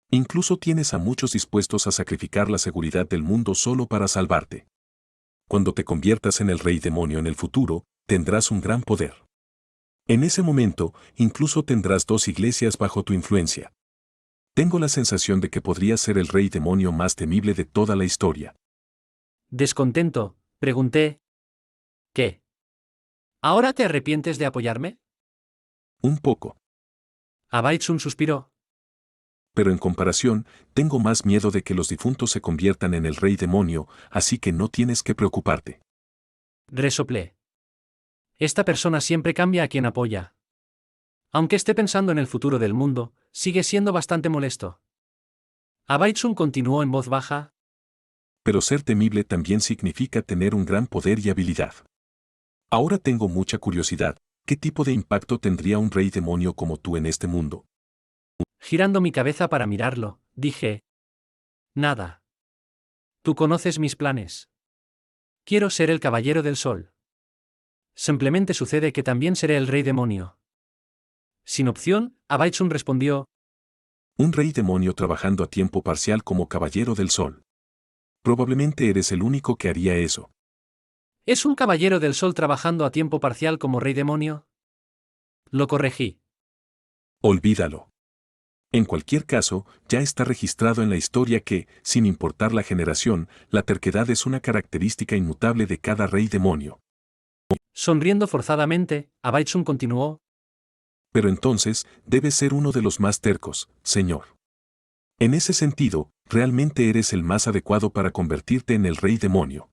[SPEAKER 9] Incluso tienes a muchos dispuestos a sacrificar la seguridad del mundo solo para salvarte. Cuando te conviertas en el rey demonio en el futuro, tendrás un gran poder. En ese momento, incluso tendrás 2 iglesias bajo tu influencia. Tengo la sensación de que podrías ser el rey demonio más temible de toda la historia.
[SPEAKER 2] Descontento, pregunté. ¿Qué? ¿Ahora te arrepientes de apoyarme?
[SPEAKER 9] Un poco.
[SPEAKER 2] Abaitsum suspiró.
[SPEAKER 9] Pero en comparación, tengo más miedo de que los difuntos se conviertan en el rey demonio, así que no tienes que preocuparte.
[SPEAKER 2] Resoplé. Esta persona siempre cambia a quien apoya. Aunque esté pensando en el futuro del mundo, sigue siendo bastante molesto. Abaitsum continuó en voz baja.
[SPEAKER 9] Pero ser temible también significa tener un gran poder y habilidad. Ahora tengo mucha curiosidad, ¿qué tipo de impacto tendría un rey demonio como tú en este mundo?
[SPEAKER 2] Girando mi cabeza para mirarlo, dije. Nada. Tú conoces mis planes. Quiero ser el caballero del sol. Simplemente sucede que también seré el rey demonio. Sin opción, Abaitsum respondió.
[SPEAKER 9] Un rey demonio trabajando a tiempo parcial como caballero del sol. Probablemente eres el único que haría eso.
[SPEAKER 2] ¿Es un caballero del sol trabajando a tiempo parcial como rey demonio? Lo corregí.
[SPEAKER 9] Olvídalo. En cualquier caso, ya está registrado en la historia que, sin importar la generación, la terquedad es una característica inmutable de cada rey demonio.
[SPEAKER 2] Sonriendo forzadamente, Abaitsum continuó.
[SPEAKER 9] Pero entonces, debes ser uno de los más tercos, señor. En ese sentido, realmente eres el más adecuado para convertirte en el rey demonio.